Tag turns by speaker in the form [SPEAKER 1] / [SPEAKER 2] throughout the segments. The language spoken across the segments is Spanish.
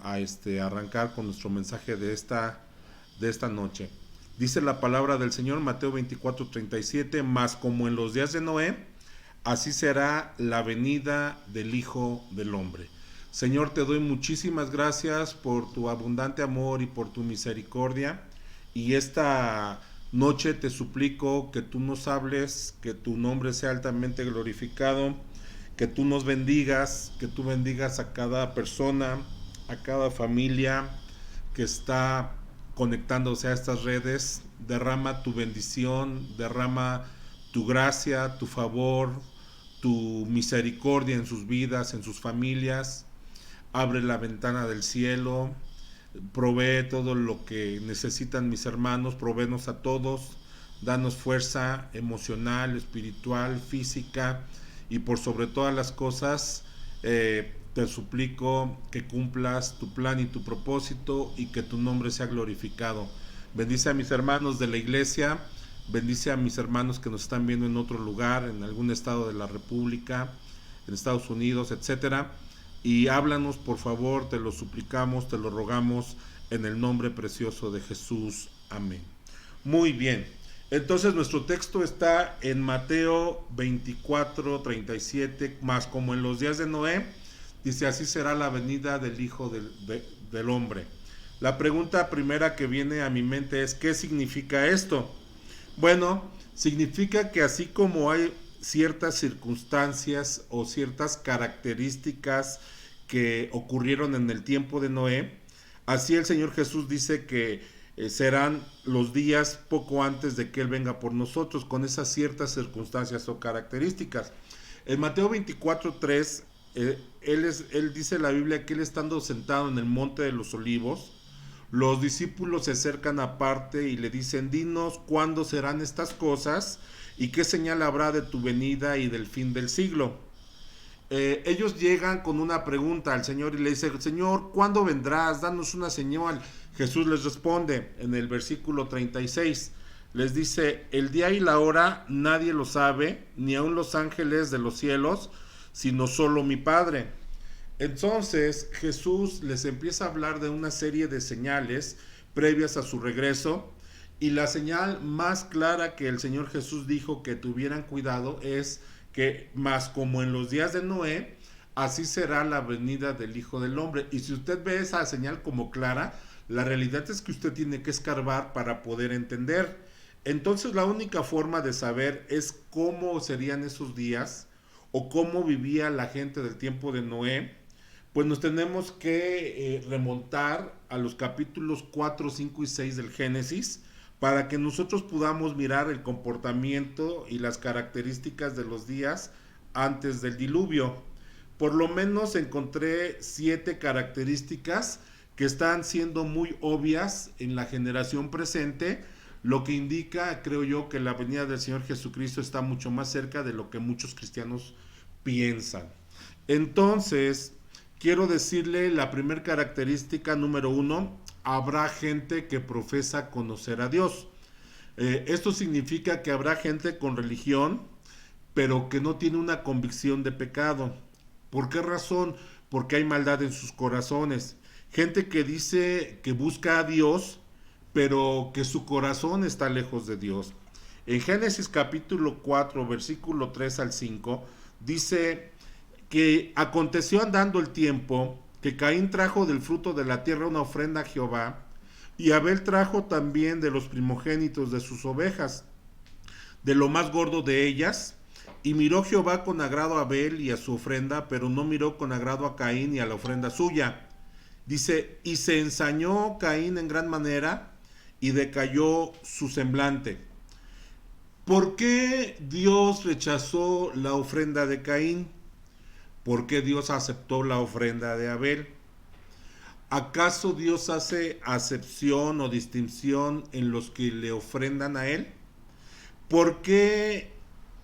[SPEAKER 1] arrancar con nuestro mensaje de esta noche. Dice la palabra del Señor, Mateo 24:37, mas como en los días de Noé, así será la venida del Hijo del Hombre. Señor, te doy muchísimas gracias por tu abundante amor y por tu misericordia. Y esta noche te suplico que tú nos hables, que tu nombre sea altamente glorificado, que tú nos bendigas, que tú bendigas a cada persona, a cada familia que está conectándose a estas redes. Derrama tu bendición, derrama tu gracia, tu favor, tu misericordia en sus vidas, en sus familias. Abre la ventana del cielo, provee todo lo que necesitan mis hermanos, provéenos a todos, danos fuerza emocional, espiritual, física, y por sobre todas las cosas te suplico que cumplas tu plan y tu propósito y que tu nombre sea glorificado. Bendice a mis hermanos de la iglesia, bendice a mis hermanos que nos están viendo en otro lugar, en algún estado de la República, en Estados Unidos, etcétera. Y háblanos, por favor, te lo suplicamos, te lo rogamos, en el nombre precioso de Jesús. Amén. Muy bien. Entonces nuestro texto está en Mateo 24:37, más como en los días de Noé, dice, así será la venida del Hijo del Hombre. La pregunta primera que viene a mi mente es, ¿qué significa esto? Bueno, significa que así como hay ciertas circunstancias o ciertas características que ocurrieron en el tiempo de Noé, así el Señor Jesús dice que serán los días poco antes de que Él venga por nosotros, con esas ciertas circunstancias o características. En Mateo 24:3, él dice en la Biblia que Él estando sentado en el monte de los olivos, los discípulos se acercan aparte y le dicen, dinos cuándo serán estas cosas y qué señal habrá de tu venida y del fin del siglo. Ellos llegan con una pregunta al Señor y le dicen, Señor, ¿cuándo vendrás? Danos una señal. Jesús les responde en el versículo 36, les dice, el día y la hora nadie lo sabe, ni aun los ángeles de los cielos, sino solo mi Padre. Entonces Jesús les empieza a hablar de una serie de señales previas a su regreso, y la señal más clara que el Señor Jesús dijo que tuvieran cuidado es que más como en los días de Noé, así será la venida del Hijo del Hombre. Y si usted ve esa señal como clara, la realidad es que usted tiene que escarbar para poder entender. Entonces la única forma de saber es cómo serían esos días o cómo vivía la gente del tiempo de Noé. Pues nos tenemos que remontar a los capítulos 4, 5 y 6 del Génesis, para que nosotros podamos mirar el comportamiento y las características de los días antes del diluvio. Por lo menos encontré 7 características que están siendo muy obvias en la generación presente, lo que indica, creo yo, que la venida del Señor Jesucristo está mucho más cerca de lo que muchos cristianos piensan. Entonces, quiero decirle la primera característica número 1, habrá gente que profesa conocer a Dios. Esto significa que habrá gente con religión, pero que no tiene una convicción de pecado. ¿Por qué razón? Porque hay maldad en sus corazones. Gente que dice que busca a Dios, pero que su corazón está lejos de Dios. En Génesis capítulo 4, versículo 3 al 5, dice que aconteció andando el tiempo que Caín trajo del fruto de la tierra una ofrenda a Jehová, y Abel trajo también de los primogénitos de sus ovejas, de lo más gordo de ellas, y miró Jehová con agrado a Abel y a su ofrenda, pero no miró con agrado a Caín y a la ofrenda suya. Dice, y se ensañó Caín en gran manera, y decayó su semblante. ¿Por qué Dios rechazó la ofrenda de Caín? ¿Por qué Dios aceptó la ofrenda de Abel? ¿Acaso Dios hace acepción o distinción en los que le ofrendan a Él? ¿Por qué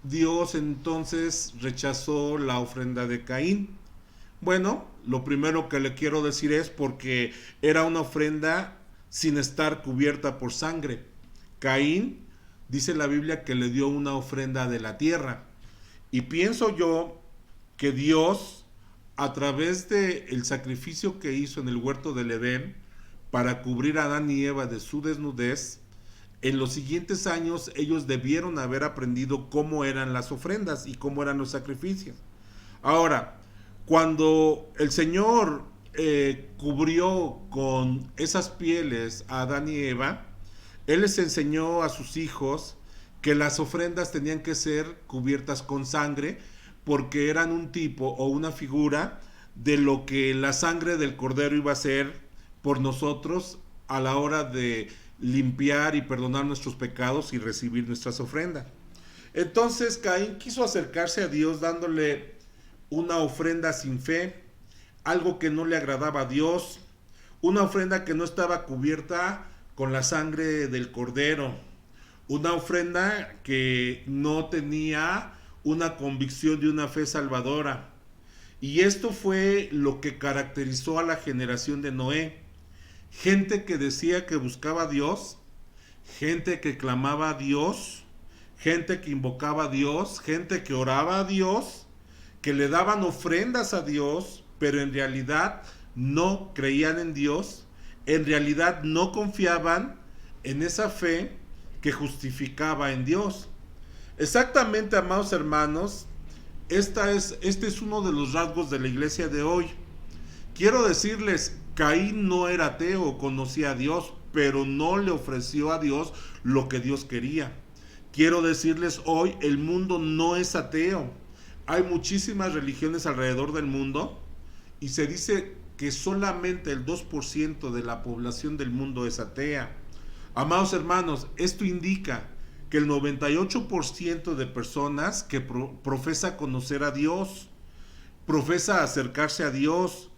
[SPEAKER 1] Dios entonces rechazó la ofrenda de Caín? Bueno, lo primero que le quiero decir es porque era una ofrenda sin estar cubierta por sangre. Caín, dice la Biblia, que le dio una ofrenda de la tierra. Y pienso yo que Dios, a través de el sacrificio que hizo en el huerto del Edén para cubrir a Adán y Eva de su desnudez, en los siguientes años ellos debieron haber aprendido cómo eran las ofrendas y cómo eran los sacrificios. Ahora, cuando el Señor cubrió con esas pieles a Adán y Eva, Él les enseñó a sus hijos que las ofrendas tenían que ser cubiertas con sangre, porque eran un tipo o una figura de lo que la sangre del cordero iba a ser por nosotros a la hora de limpiar y perdonar nuestros pecados y recibir nuestras ofrendas. Entonces Caín quiso acercarse a Dios dándole una ofrenda sin fe, algo que no le agradaba a Dios, una ofrenda que no estaba cubierta con la sangre del cordero, una ofrenda que no tenía una convicción de una fe salvadora. Y esto fue lo que caracterizó a la generación de Noé. Gente que decía que buscaba a Dios, gente que clamaba a Dios, gente que invocaba a Dios, gente que oraba a Dios, que le daban ofrendas a Dios, pero en realidad no creían en Dios, en realidad no confiaban en esa fe que justificaba en Dios. Exactamente, amados hermanos, este es uno de los rasgos de la iglesia de hoy. Quiero decirles, Caín no era ateo, conocía a Dios, pero no le ofreció a Dios lo que Dios quería. Quiero decirles hoy, el mundo no es ateo. Hay muchísimas religiones alrededor del mundo y se dice que solamente el 2% de la población del mundo es atea. Amados hermanos, esto indica que el 98% de personas que profesa conocer a Dios, profesa acercarse a Dios,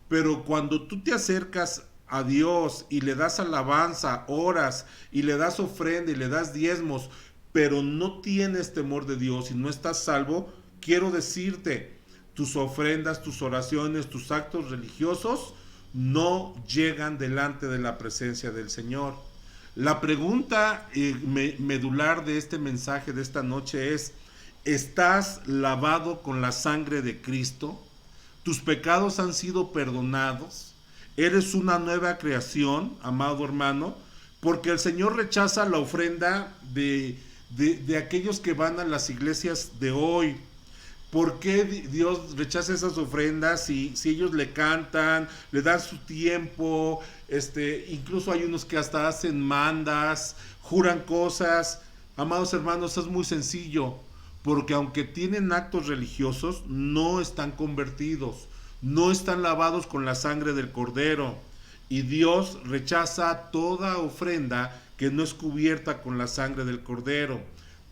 [SPEAKER 1] pero cuando tú te acercas a Dios y le das alabanza, oras y le das ofrenda y le das diezmos, pero no tienes temor de Dios y no estás salvo, quiero decirte, tus ofrendas, tus oraciones, tus actos religiosos no llegan delante de la presencia del Señor. La pregunta medular de este mensaje de esta noche es: ¿estás lavado con la sangre de Cristo? ¿Tus pecados han sido perdonados? ¿Eres una nueva creación, amado hermano? Porque el Señor rechaza la ofrenda de aquellos que van a las iglesias de hoy. ¿Por qué Dios rechaza esas ofrendas si ellos le cantan, le dan su tiempo? Incluso hay unos que hasta hacen mandas, juran cosas. Amados hermanos, es muy sencillo, porque aunque tienen actos religiosos, no están convertidos, no están lavados con la sangre del Cordero. Y Dios rechaza toda ofrenda que no es cubierta con la sangre del Cordero.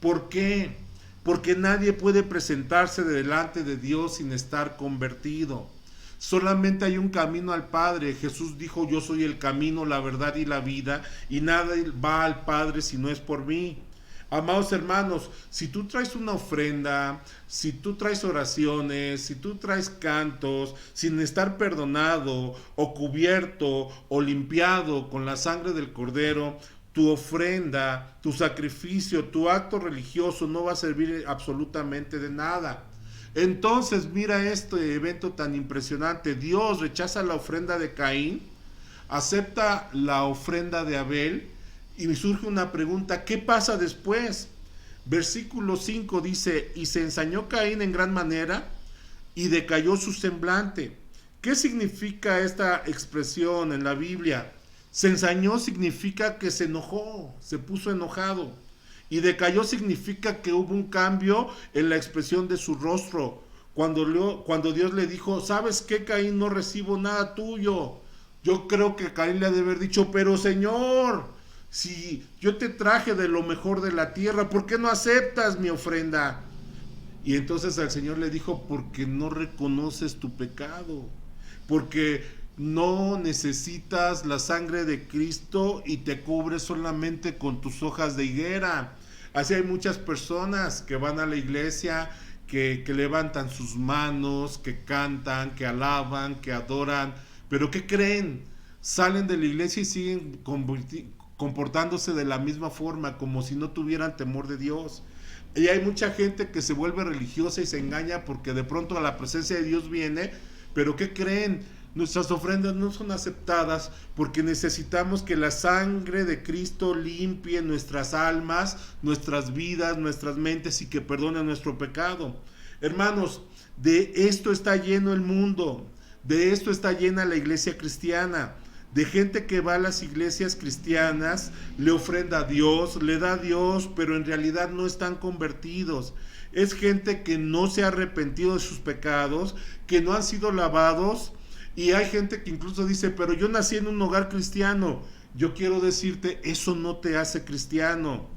[SPEAKER 1] ¿Por qué? Porque nadie puede presentarse delante de Dios sin estar convertido. Solamente hay un camino al Padre. Jesús dijo: yo soy el camino, la verdad y la vida, y nadie va al Padre si no es por mí. Amados hermanos, si tú traes una ofrenda, si tú traes oraciones, si tú traes cantos, sin estar perdonado o cubierto o limpiado con la sangre del Cordero, tu ofrenda, tu sacrificio, tu acto religioso no va a servir absolutamente de nada. Entonces mira este evento tan impresionante. Dios rechaza la ofrenda de Caín, acepta la ofrenda de Abel, y me surge una pregunta: ¿qué pasa después? Versículo 5 dice: y se ensañó Caín en gran manera y decayó su semblante. ¿Qué significa esta expresión en la Biblia? Se ensañó significa que se enojó, se puso enojado. Y decayó significa que hubo un cambio en la expresión de su rostro. Cuando Dios le dijo: ¿sabes qué, Caín? No recibo nada tuyo. Yo creo que Caín le ha de haber dicho: pero Señor, si yo te traje de lo mejor de la tierra, ¿por qué no aceptas mi ofrenda? Y entonces el Señor le dijo: porque no reconoces tu pecado, porque no necesitas la sangre de Cristo y te cubres solamente con tus hojas de higuera. Así hay muchas personas que van a la iglesia, que levantan sus manos, que cantan, que alaban, que adoran, pero ¿qué creen? Salen de la iglesia y siguen comportándose de la misma forma, como si no tuvieran temor de Dios. Y hay mucha gente que se vuelve religiosa y se engaña porque de pronto a la presencia de Dios viene, Pero ¿qué creen? Nuestras ofrendas no son aceptadas porque necesitamos que la sangre de Cristo limpie nuestras almas, nuestras vidas, nuestras mentes y que perdone nuestro pecado. Hermanos, de esto está lleno el mundo, de esto está llena la iglesia cristiana, de gente que va a las iglesias cristianas, le ofrenda a Dios, le da a Dios, pero en realidad no están convertidos. Es gente que no se ha arrepentido de sus pecados, que no han sido lavados. Y hay gente que incluso dice, pero yo nací en un hogar cristiano. Yo quiero decirte, eso no te hace cristiano.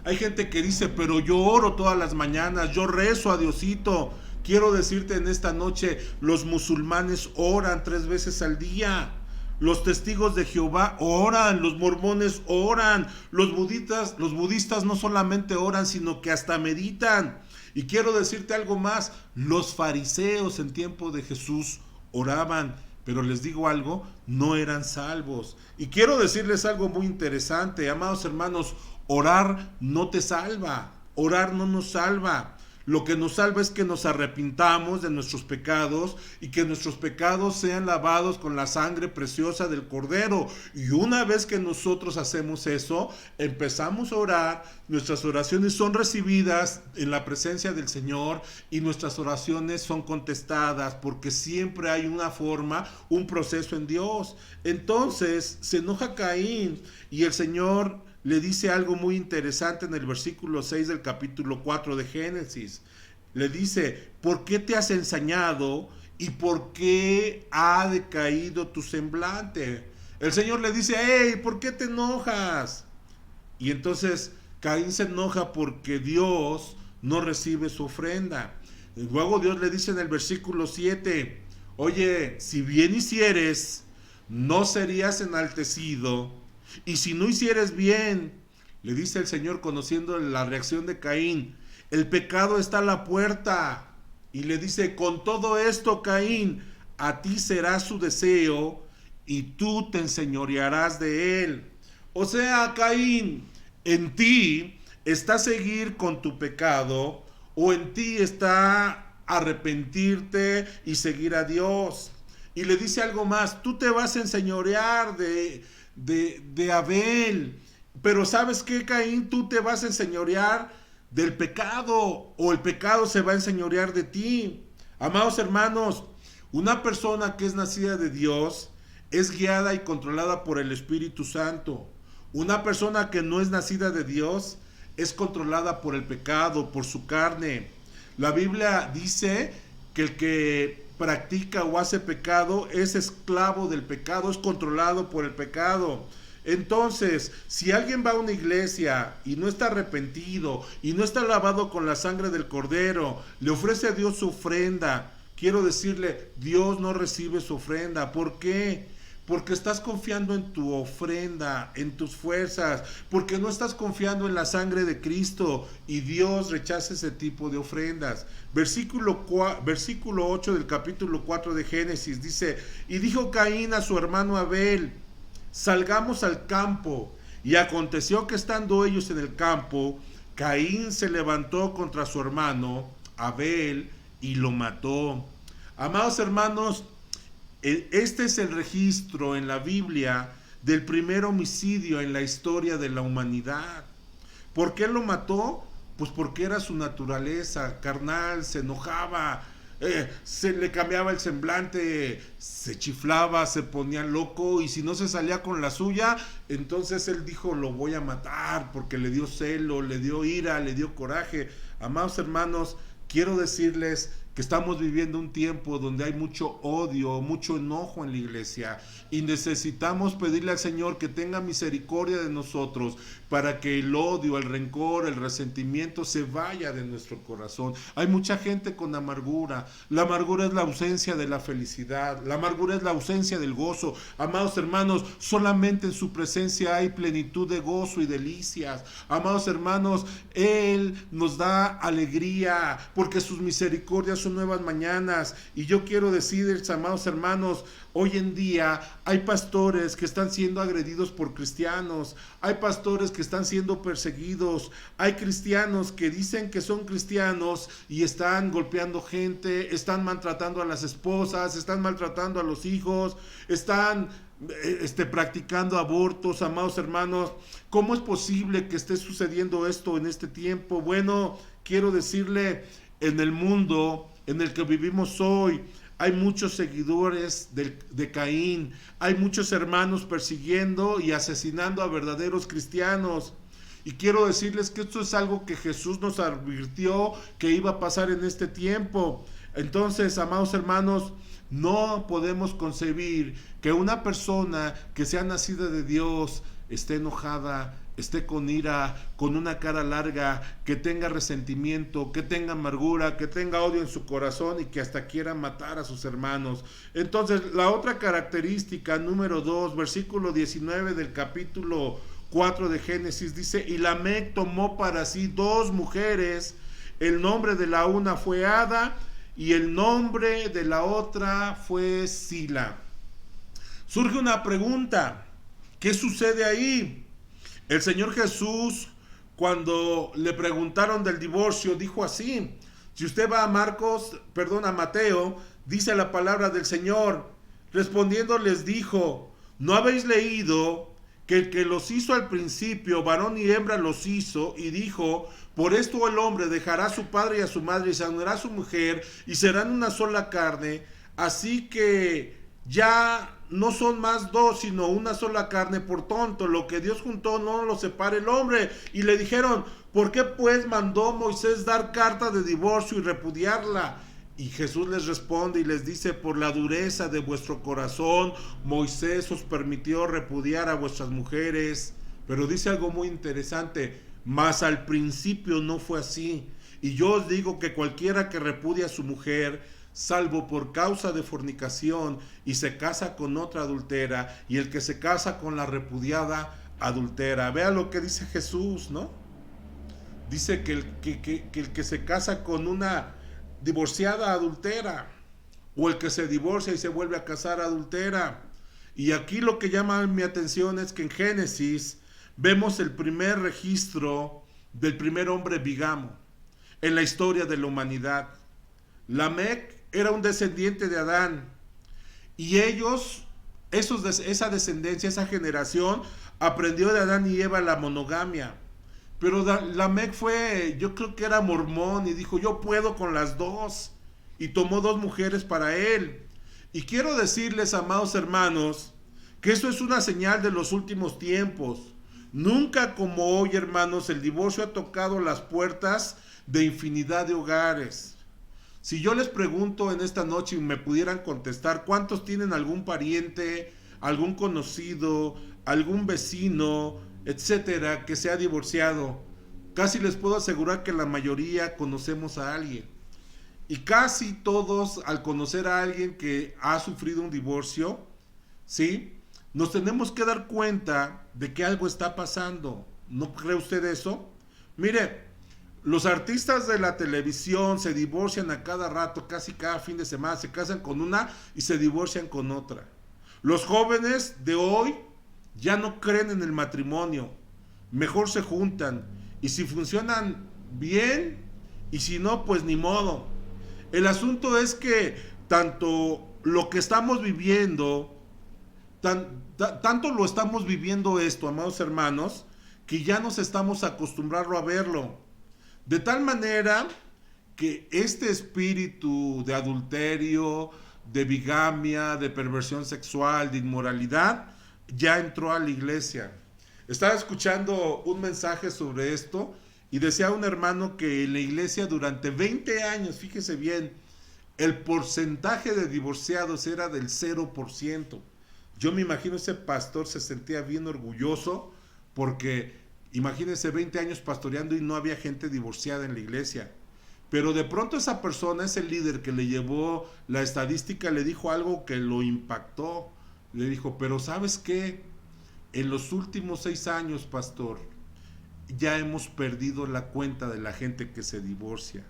[SPEAKER 1] Hay gente que dice, pero yo oro todas las mañanas, yo rezo a Diosito. Quiero decirte en esta noche, los musulmanes oran 3 veces al día. Los testigos de Jehová oran, los mormones oran, los budistas no solamente oran, sino que hasta meditan. Y quiero decirte algo más, los fariseos en tiempo de Jesús oraban, pero les digo algo, no eran salvos. Y quiero decirles algo muy interesante, amados hermanos, orar no te salva, orar no nos salva. Lo que nos salva es que nos arrepintamos de nuestros pecados y que nuestros pecados sean lavados con la sangre preciosa del Cordero. Y una vez que nosotros hacemos eso, empezamos a orar, nuestras oraciones son recibidas en la presencia del Señor y nuestras oraciones son contestadas porque siempre hay una forma, un proceso en Dios. Entonces se enoja Caín y el Señor le dice algo muy interesante en el versículo 6 del capítulo 4 de Génesis. Le dice, ¿por qué te has ensañado y por qué ha decaído tu semblante? El Señor le dice, hey, ¿por qué te enojas? Y entonces Caín se enoja porque Dios no recibe su ofrenda. Luego Dios le dice en el versículo 7, oye, si bien hicieres, no serías enaltecido. Y si no hicieres bien, le dice el Señor conociendo la reacción de Caín, el pecado está a la puerta. Y le dice, con todo esto, Caín, a ti será su deseo y tú te enseñorearás de él. O sea, Caín, en ti está seguir con tu pecado o en ti está arrepentirte y seguir a Dios. Y le dice algo más, tú te vas a enseñorear de Abel, pero ¿sabes qué, Caín? Tú te vas a enseñorear del pecado o el pecado se va a enseñorear de ti. Amados hermanos, una persona que es nacida de Dios es guiada y controlada por el Espíritu Santo. Una persona que no es nacida de Dios es controlada por el pecado, por su carne. La Biblia dice que el que practica o hace pecado es esclavo del pecado, es controlado por el pecado. Entonces, si alguien va a una iglesia y no está arrepentido y no está lavado con la sangre del Cordero, le ofrece a Dios su ofrenda, quiero decirle, Dios no recibe su ofrenda. ¿Por qué? Porque estás confiando en tu ofrenda, en tus fuerzas, porque no estás confiando en la sangre de Cristo y Dios rechaza ese tipo de ofrendas. Versículo 8 del capítulo 4 de Génesis dice, y dijo Caín a su hermano Abel, salgamos al campo. Y aconteció que estando ellos en el campo, Caín se levantó contra su hermano Abel y lo mató. Amados hermanos, este es el registro en la Biblia del primer homicidio en la historia de la humanidad. ¿Por qué lo mató? Pues porque era su naturaleza carnal, se enojaba, se le cambiaba el semblante, se chiflaba, se ponía loco y si no se salía con la suya, entonces él dijo, lo voy a matar porque le dio celo, le dio ira, le dio coraje. Amados hermanos, quiero decirles que estamos viviendo un tiempo donde hay mucho odio, mucho enojo en la iglesia y necesitamos pedirle al Señor que tenga misericordia de nosotros para que el odio, el rencor, el resentimiento se vaya de nuestro corazón. Hay mucha gente con amargura. La amargura es la ausencia de la felicidad. La amargura es la ausencia del gozo. Amados hermanos, solamente en su presencia hay plenitud de gozo y delicias. Amados hermanos, Él nos da alegría porque sus misericordias son son nuevas mañanas. Y yo quiero decirles, amados hermanos, hoy en día hay pastores que están siendo agredidos por cristianos, hay pastores que están siendo perseguidos, hay cristianos que dicen que son cristianos y están golpeando gente, están maltratando a las esposas, están maltratando a los hijos, están practicando abortos, amados hermanos. ¿Cómo es posible que esté sucediendo esto en este tiempo? Bueno, quiero decirle, en el mundo en el que vivimos hoy, hay muchos seguidores de Caín, hay muchos hermanos persiguiendo y asesinando a verdaderos cristianos. Y quiero decirles que esto es algo que Jesús nos advirtió que iba a pasar en este tiempo. Entonces, amados hermanos, no podemos concebir que una persona que sea nacida de Dios esté enojada, esté con ira, con una cara larga, que tenga resentimiento, que tenga amargura, que tenga odio en su corazón y que hasta quiera matar a sus hermanos. Entonces, la otra característica, número 2, versículo 19 del capítulo 4 de Génesis, dice: y Lamec tomó para sí 2 mujeres, el nombre de la una fue Ada y el nombre de la otra fue Sila. Surge una pregunta, ¿qué sucede ahí? El Señor Jesús, cuando le preguntaron del divorcio, dijo así. Si usted va a Mateo, dice la palabra del Señor. Respondiendo les dijo: ¿no habéis leído que el que los hizo al principio, varón y hembra los hizo? Y dijo: por esto el hombre dejará a su padre y a su madre y se unirá a su mujer y serán una sola carne. Así que ya no son más 2, sino una sola carne. Por tanto, lo que Dios juntó no lo separe el hombre. Y le dijeron: ¿por qué pues mandó Moisés dar carta de divorcio y repudiarla? Y Jesús les responde y les dice: por la dureza de vuestro corazón, Moisés os permitió repudiar a vuestras mujeres. Pero dice algo muy interesante: mas al principio no fue así. Y yo os digo que cualquiera que repudia a su mujer, salvo por causa de fornicación, y se casa con otra adultera, y el que se casa con la repudiada adultera. Vea lo que dice Jesús, ¿no? Dice que el que se casa con una divorciada adultera, o el que se divorcia y se vuelve a casar adultera. Y aquí lo que llama mi atención es que en Génesis vemos el primer registro del primer hombre bigamo en la historia de la humanidad. Lamec era un descendiente de Adán, y esa descendencia, esa generación, aprendió de Adán y Eva la monogamia. Pero Lamec yo creo que era mormón, y dijo: yo puedo con las 2, y tomó 2 mujeres para él. Y quiero decirles, amados hermanos, que eso es una señal de los últimos tiempos. Nunca como hoy, hermanos, el divorcio ha tocado las puertas de infinidad de hogares. Si yo les pregunto en esta noche y me pudieran contestar, ¿cuántos tienen algún pariente, algún conocido, algún vecino, etcétera, que se ha divorciado? Casi les puedo asegurar que la mayoría conocemos a alguien. Y casi todos, al conocer a alguien que ha sufrido un divorcio, ¿sí?, nos tenemos que dar cuenta de que algo está pasando. ¿No cree usted eso? Mire, los artistas de la televisión se divorcian a cada rato, casi cada fin de semana. Se casan con una y se divorcian con otra. Los jóvenes de hoy ya no creen en el matrimonio. Mejor se juntan. Y si funcionan bien, y si no, pues ni modo. El asunto es que tanto lo que estamos viviendo, tanto lo estamos viviendo esto, amados hermanos, que ya nos estamos acostumbrando a verlo. De tal manera que este espíritu de adulterio, de bigamia, de perversión sexual, de inmoralidad, ya entró a la iglesia. Estaba escuchando un mensaje sobre esto y decía un hermano que en la iglesia durante 20 años, fíjese bien, el porcentaje de divorciados era del 0%. Yo me imagino ese pastor se sentía bien orgulloso porque imagínense 20 años pastoreando y no había gente divorciada en la iglesia. Pero de pronto esa persona, ese líder que le llevó la estadística, le dijo algo que lo impactó. Le dijo: pero ¿sabes qué? En los últimos 6 años, pastor, ya hemos perdido la cuenta de la gente que se divorcia.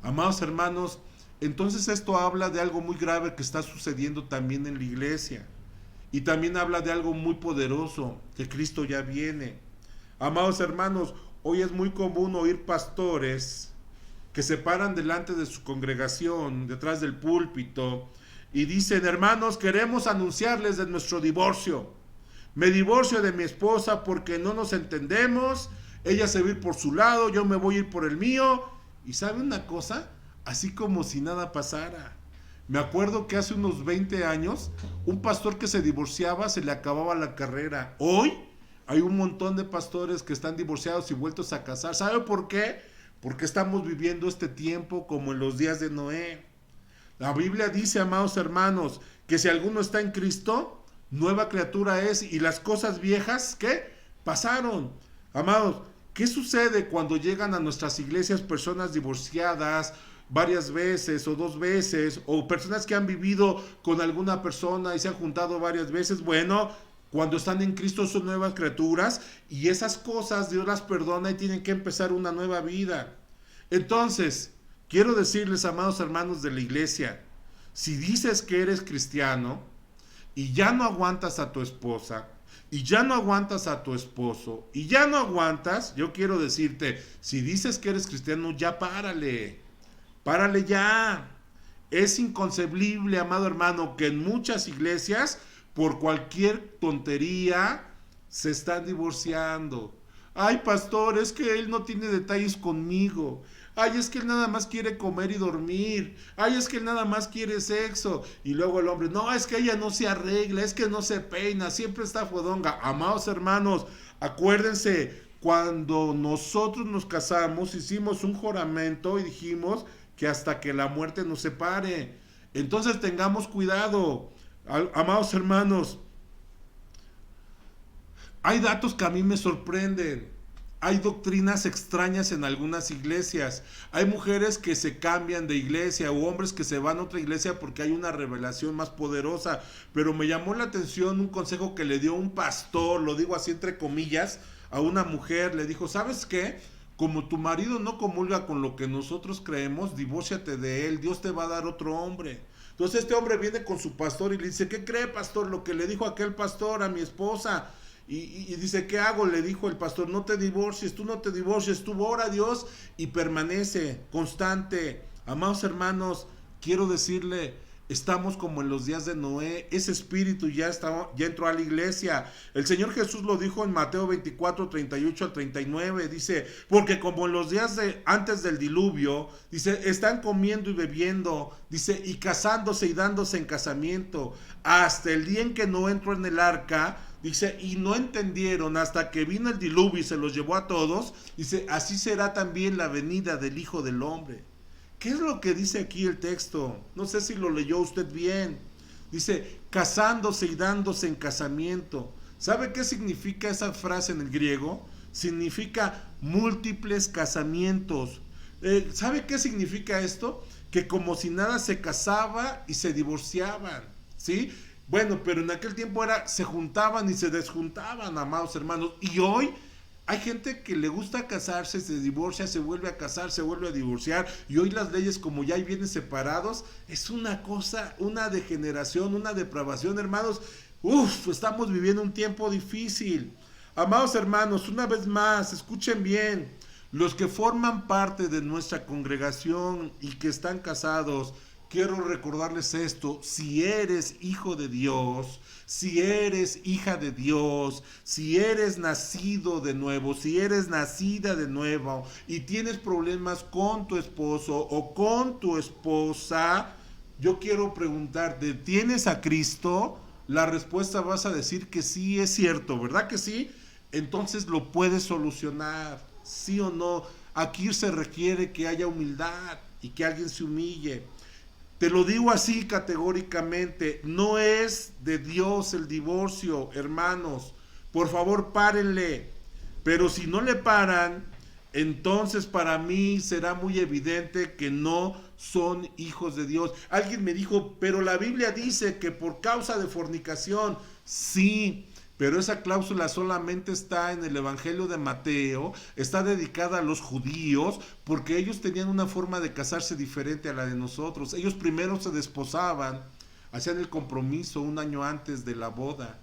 [SPEAKER 1] Amados hermanos, Entonces esto habla de algo muy grave que está sucediendo también en la iglesia. Y también habla de algo muy poderoso, que Cristo ya viene. Amados hermanos, hoy es muy común oír pastores que se paran delante de su congregación, detrás del púlpito, y dicen: hermanos, queremos anunciarles de nuestro divorcio. Me divorcio de mi esposa porque no nos entendemos, ella se va a ir por su lado, yo me voy a ir por el mío. Y ¿sabe una cosa? Así como si nada pasara. Me acuerdo que hace unos 20 años, un pastor que se divorciaba se le acababa la carrera. Hoy hay un montón de pastores que están divorciados y vueltos a casar. ¿Sabe por qué? Porque estamos viviendo este tiempo como en los días de Noé. La Biblia dice, amados hermanos, que si alguno está en Cristo, nueva criatura es, y las cosas viejas, ¿qué? Pasaron. Amados, ¿qué sucede cuando llegan a nuestras iglesias personas divorciadas varias veces o 2 veces, o personas que han vivido con alguna persona y se han juntado varias veces? Bueno, cuando están en Cristo son nuevas criaturas, y esas cosas Dios las perdona y tienen que empezar una nueva vida. Entonces, quiero decirles, amados hermanos de la iglesia, si dices que eres cristiano y ya no aguantas a tu esposa, y ya no aguantas a tu esposo, y ya no aguantas, yo quiero decirte, si dices que eres cristiano, ya párale. Párale ya. Es inconcebible, amado hermano, que en muchas iglesias, por cualquier tontería, se están divorciando. Ay, pastor, es que él no tiene detalles conmigo. Ay, es que él nada más quiere comer y dormir. Ay, es que él nada más quiere sexo. Y luego el hombre: no, es que ella no se arregla, es que no se peina, siempre está fodonga. Amados hermanos, acuérdense, cuando nosotros nos casamos, hicimos un juramento y dijimos que hasta que la muerte nos separe. Entonces tengamos cuidado, amados hermanos. Hay datos que a mí me sorprenden. Hay doctrinas extrañas en algunas iglesias. Hay mujeres que se cambian de iglesia, o hombres que se van a otra iglesia porque hay una revelación más poderosa. Pero me llamó la atención un consejo que le dio un pastor, lo digo así entre comillas, a una mujer. Le dijo: ¿sabes qué? Como tu marido no comulga con lo que nosotros creemos, divórciate de él, Dios te va a dar otro hombre. Entonces este hombre viene con su pastor y le dice: ¿qué cree, pastor? Lo que le dijo aquel pastor a mi esposa. Y dice: ¿qué hago? Le dijo el pastor: no te divorcies, tú no te divorcies, tú ora a Dios y permanece constante. Amados hermanos, quiero decirle, estamos como en los días de Noé. Ese espíritu ya entró a la iglesia. El Señor Jesús lo dijo en Mateo 24, 38 al 39. Dice: porque como en los días antes del diluvio, dice, están comiendo y bebiendo, dice, y casándose y dándose en casamiento, hasta el día en que no entró en el arca. Dice, y no entendieron hasta que vino el diluvio y se los llevó a todos. Dice, así será también la venida del Hijo del Hombre. ¿Qué es lo que dice aquí el texto? No sé si lo leyó usted bien. Dice, casándose y dándose en casamiento. ¿Sabe qué significa esa frase en el griego? Significa múltiples casamientos. ¿Sabe qué significa esto? Que como si nada se casaba y se divorciaban, ¿sí? Bueno, pero en aquel tiempo se juntaban y se desjuntaban, amados hermanos. Y hoy hay gente que le gusta casarse, se divorcia, se vuelve a casar, se vuelve a divorciar. Y hoy las leyes, como ya hay bienes separados, es una cosa, una degeneración, una depravación, hermanos. Estamos viviendo un tiempo difícil. Amados hermanos, una vez más, escuchen bien. Los que forman parte de nuestra congregación y que están casados, quiero recordarles esto: si eres hijo de Dios, si eres hija de Dios, si eres nacido de nuevo, si eres nacida de nuevo y tienes problemas con tu esposo o con tu esposa, yo quiero preguntarte, ¿tienes a Cristo? La respuesta vas a decir que sí, es cierto, ¿verdad que sí? Entonces lo puedes solucionar, ¿sí o no? Aquí se requiere que haya humildad y que alguien se humille. Te lo digo así categóricamente, no es de Dios el divorcio, hermanos. Por favor, párenle. Pero si no le paran, entonces para mí será muy evidente que no son hijos de Dios. Alguien me dijo, pero la Biblia dice que por causa de fornicación, sí, pero esa cláusula solamente está en el Evangelio de Mateo, está dedicada a los judíos, porque ellos tenían una forma de casarse diferente a la de nosotros. Ellos primero se desposaban, hacían el compromiso un año antes de la boda.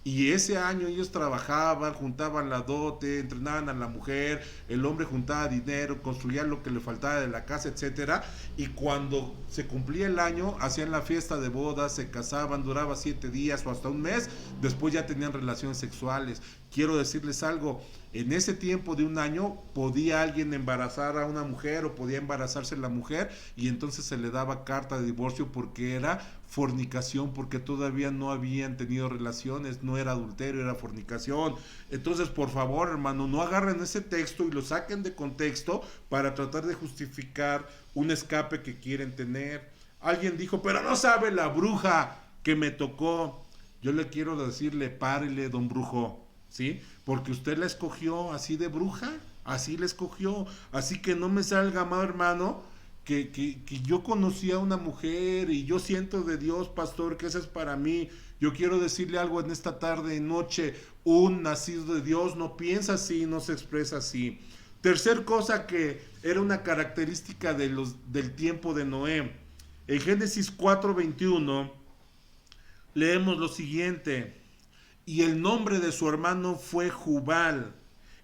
[SPEAKER 1] Y ese año ellos trabajaban, juntaban la dote, entrenaban a la mujer, el hombre juntaba dinero, construía lo que le faltaba de la casa, etcétera. Y cuando se cumplía el año, hacían la fiesta de bodas, se casaban, duraba 7 días o hasta un mes, después ya tenían relaciones sexuales. Quiero decirles algo, en ese tiempo de un año podía alguien embarazar a una mujer o podía embarazarse la mujer y entonces se le daba carta de divorcio porque era fornicación, porque todavía no habían tenido relaciones, no era adulterio, era fornicación. Entonces, por favor, hermano, no agarren ese texto y lo saquen de contexto para tratar de justificar un escape que quieren tener. Alguien dijo, pero no sabe la bruja que me tocó. Yo le quiero decirle, párele, don brujo, ¿sí? Porque usted la escogió así de bruja, así la escogió. Así que no me salga, amado hermano, que yo conocí a una mujer y yo siento de Dios, pastor, que eso es para mí. Yo quiero decirle algo en esta tarde, noche. Un nacido de Dios no piensa así, no se expresa así. Tercer cosa que era una característica del tiempo de Noé. En Génesis 4:21 leemos lo siguiente. Y el nombre de su hermano fue Jubal,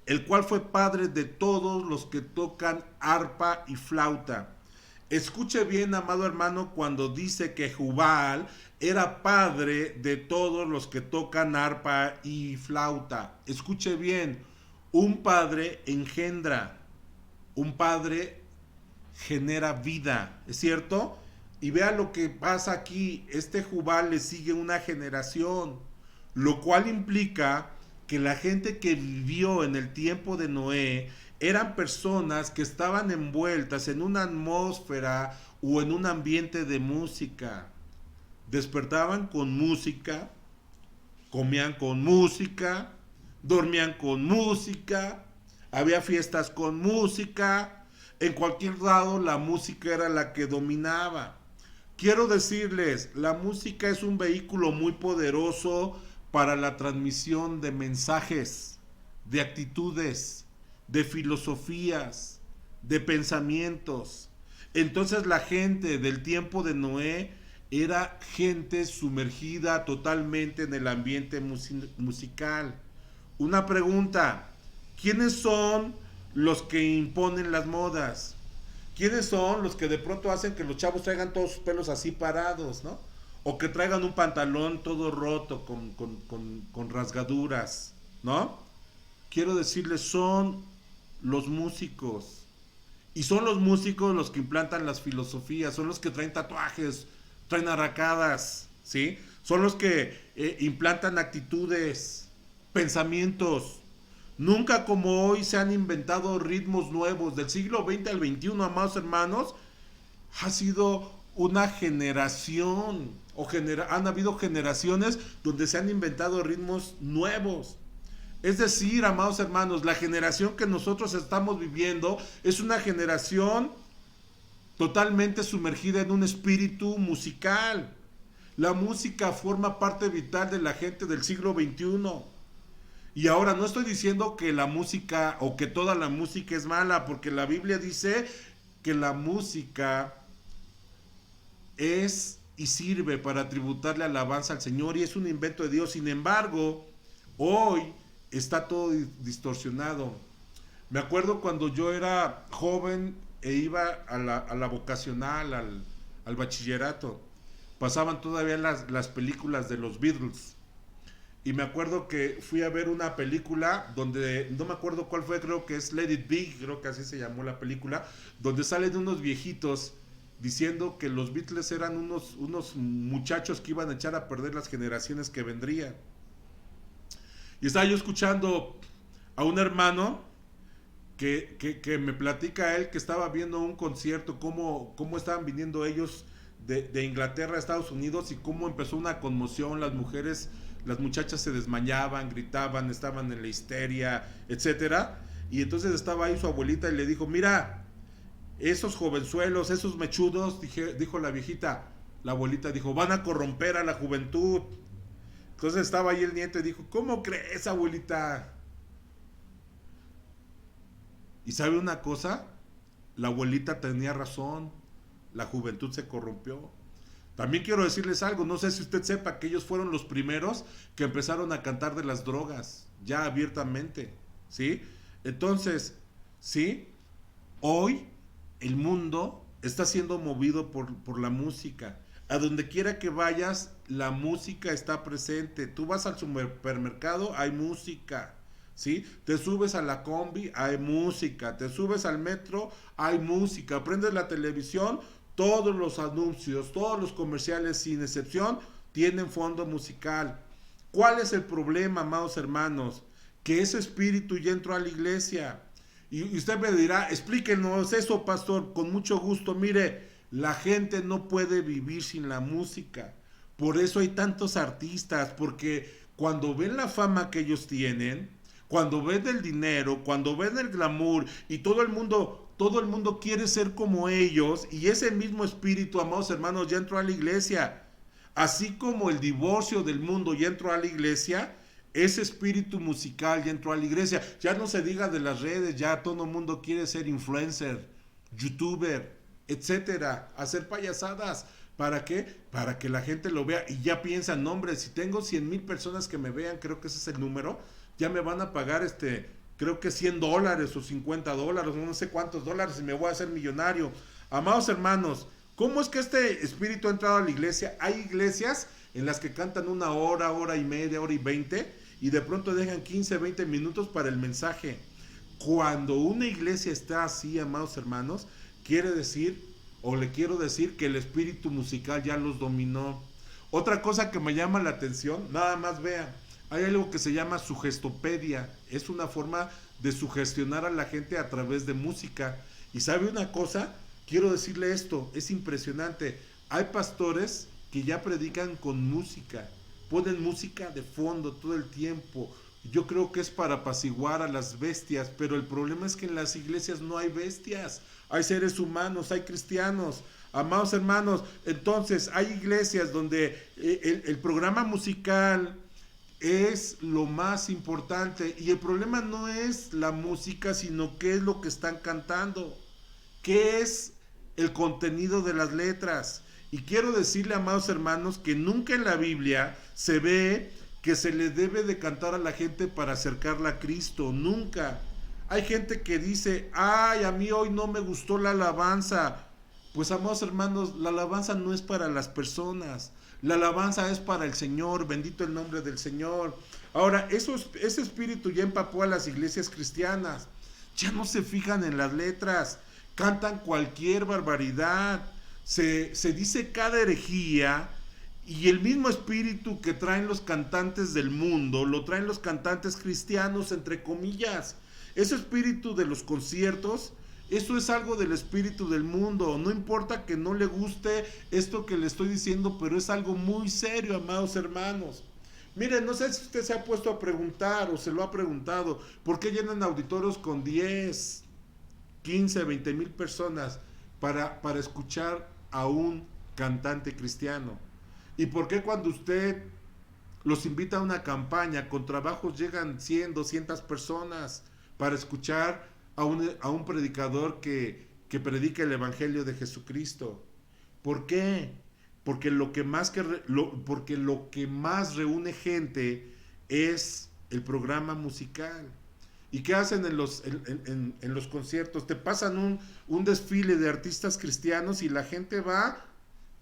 [SPEAKER 1] el cual fue padre de todos los que tocan arpa y flauta. Escuche bien, amado hermano, cuando dice que Jubal era padre de todos los que tocan arpa y flauta. Escuche bien, un padre engendra, un padre genera vida, ¿es cierto? Y vea lo que pasa aquí, este Jubal le sigue una generación, lo cual implica que la gente que vivió en el tiempo de Noé eran personas que estaban envueltas en una atmósfera o en un ambiente de música. Despertaban con música, comían con música, dormían con música, había fiestas con música, en cualquier lado la música era la que dominaba. Quiero decirles, la música es un vehículo muy poderoso para la transmisión de mensajes, de actitudes, de filosofías, de pensamientos. Entonces la gente del tiempo de Noé era gente sumergida totalmente en el ambiente musical. Una pregunta, ¿quiénes son los que imponen las modas? ¿Quiénes son los que de pronto hacen que los chavos traigan todos sus pelos así parados, ¿no? O que traigan un pantalón todo roto con rasgaduras, ¿no? Quiero decirles, son los músicos. Y son los músicos los que implantan las filosofías, son los que traen tatuajes, traen arracadas, ¿sí? Son los que implantan actitudes, pensamientos. Nunca como hoy se han inventado ritmos nuevos. Del siglo XX al XXI, amados hermanos, ha sido una generación, han habido generaciones donde se han inventado ritmos nuevos. Es decir, amados hermanos, la generación que nosotros estamos viviendo es una generación totalmente sumergida en un espíritu musical. La música forma parte vital de la gente del siglo XXI. Y ahora no estoy diciendo que la música o que toda la música es mala, porque la Biblia dice que la música es y sirve para tributarle alabanza al Señor y es un invento de Dios. Sin embargo, hoy está todo distorsionado. Me acuerdo cuando yo era joven e iba a la vocacional, al bachillerato, pasaban todavía las películas de los Beatles. Y me acuerdo que fui a ver una película donde, no me acuerdo cuál fue, creo que es Let It Be, creo que así se llamó la película, donde salen unos viejitos diciendo que los Beatles eran unos muchachos que iban a echar a perder las generaciones que vendrían. Y estaba yo escuchando a un hermano que me platica él que estaba viendo un concierto, cómo estaban viniendo ellos de Inglaterra a Estados Unidos y cómo empezó una conmoción, las muchachas se desmayaban, gritaban, estaban en la histeria, etcétera. Y entonces estaba ahí su abuelita y le dijo, mira, esos jovenzuelos, esos mechudos, dijo la viejita, la abuelita dijo, van a corromper a la juventud. Entonces estaba ahí el nieto y dijo, ¿cómo crees, abuelita? Y sabe una cosa, la abuelita tenía razón, la juventud se corrompió. También quiero decirles algo, no sé si usted sepa que ellos fueron los primeros que empezaron a cantar de las drogas, ya abiertamente, ¿sí? Entonces, ¿sí? Hoy el mundo está siendo movido por la música. A donde quiera que vayas, la música está presente. Tú vas al supermercado, hay música. ¿Sí? Te subes a la combi, hay música. Te subes al metro, hay música. Prendes la televisión, todos los anuncios, todos los comerciales, sin excepción, tienen fondo musical. ¿Cuál es el problema, amados hermanos? Que ese espíritu ya entró a la iglesia. Y usted me dirá, explíquenos eso, pastor, con mucho gusto. Mire, la gente no puede vivir sin la música. Por eso hay tantos artistas, porque cuando ven la fama que ellos tienen, cuando ven el dinero, cuando ven el glamour y todo el mundo quiere ser como ellos, y ese mismo espíritu, amados hermanos, ya entró a la iglesia. Así como el divorcio del mundo ya entró a la iglesia, ese espíritu musical ya entró a la iglesia. Ya no se diga de las redes, ya todo el mundo quiere ser influencer, youtuber, etcétera, hacer payasadas. ¿Para qué? Para que la gente lo vea y ya piensan, no, hombre, si tengo 100,000 personas que me vean, creo que ese es el número, ya me van a pagar creo que $100 o $50, no sé cuántos dólares y me voy a hacer millonario. Amados hermanos, ¿cómo es que este espíritu ha entrado a la iglesia? Hay iglesias en las que cantan 1 hora, hora y media, hora y 20 y de pronto dejan 15, 20 minutos para el mensaje. Cuando una iglesia está así, amados hermanos, quiere decir, o le quiero decir, que el espíritu musical ya los dominó. Otra cosa que me llama la atención, nada más vean, hay algo que se llama sugestopedia. Es una forma de sugestionar a la gente a través de música. Y sabe una cosa, quiero decirle esto, es impresionante. Hay pastores que ya predican con música, ponen música de fondo todo el tiempo. Yo creo que es para apaciguar a las bestias, pero el problema es que en las iglesias no hay bestias, hay seres humanos, hay cristianos. Amados hermanos, entonces hay iglesias donde el programa musical es lo más importante y el problema no es la música, sino qué es lo que están cantando, qué es el contenido de las letras. Y quiero decirle, amados hermanos, que nunca en la Biblia se ve que se le debe de cantar a la gente para acercarla a Cristo, nunca. Hay gente que dice, ay, a mí hoy no me gustó la alabanza. Pues, amados hermanos, la alabanza no es para las personas, la alabanza es para el Señor, bendito el nombre del Señor. Ahora, ese espíritu ya empapó a las iglesias cristianas, ya no se fijan en las letras, cantan cualquier barbaridad, se dice cada herejía, y el mismo espíritu que traen los cantantes del mundo, lo traen los cantantes cristianos, entre comillas. Ese espíritu de los conciertos, eso es algo del espíritu del mundo. No importa que no le guste esto que le estoy diciendo, pero es algo muy serio, amados hermanos. Miren, no sé si usted se ha puesto a preguntar o se lo ha preguntado, ¿por qué llenan auditorios con 10, 15, 20 mil personas para escuchar a un cantante cristiano? ¿Y por qué cuando usted los invita a una campaña con trabajos llegan 100, 200 personas para escuchar a un predicador que predica el Evangelio de Jesucristo? ¿Por qué? Porque lo que más reúne gente es el programa musical. ¿Y qué hacen en los conciertos? Te pasan un desfile de artistas cristianos y la gente va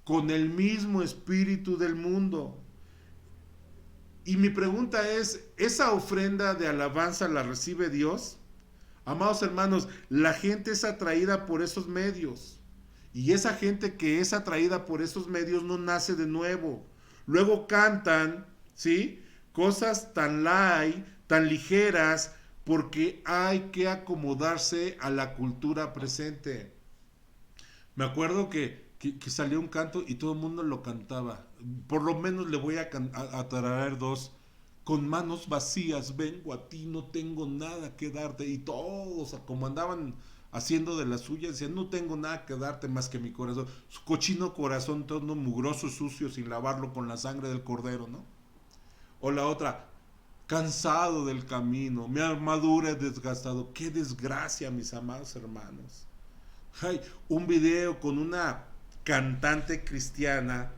[SPEAKER 1] con el mismo espíritu del mundo. Y mi pregunta es, ¿esa ofrenda de alabanza la recibe Dios? Amados hermanos, la gente es atraída por esos medios. Y esa gente que es atraída por esos medios no nace de nuevo. Luego cantan, ¿sí? Cosas tan light, tan ligeras, porque hay que acomodarse a la cultura presente. Me acuerdo que salió un canto y todo el mundo lo cantaba. Por lo menos le voy a tararear dos. Con manos vacías vengo a ti, no tengo nada que darte. Y todos, como andaban haciendo de las suyas, decían, no tengo nada que darte más que mi corazón. Su cochino corazón, todo mugroso, sucio, sin lavarlo con la sangre del cordero, ¿no? O la otra, cansado del camino, mi armadura es desgastado. Qué desgracia, mis amados hermanos. Hay un video con una cantante cristiana,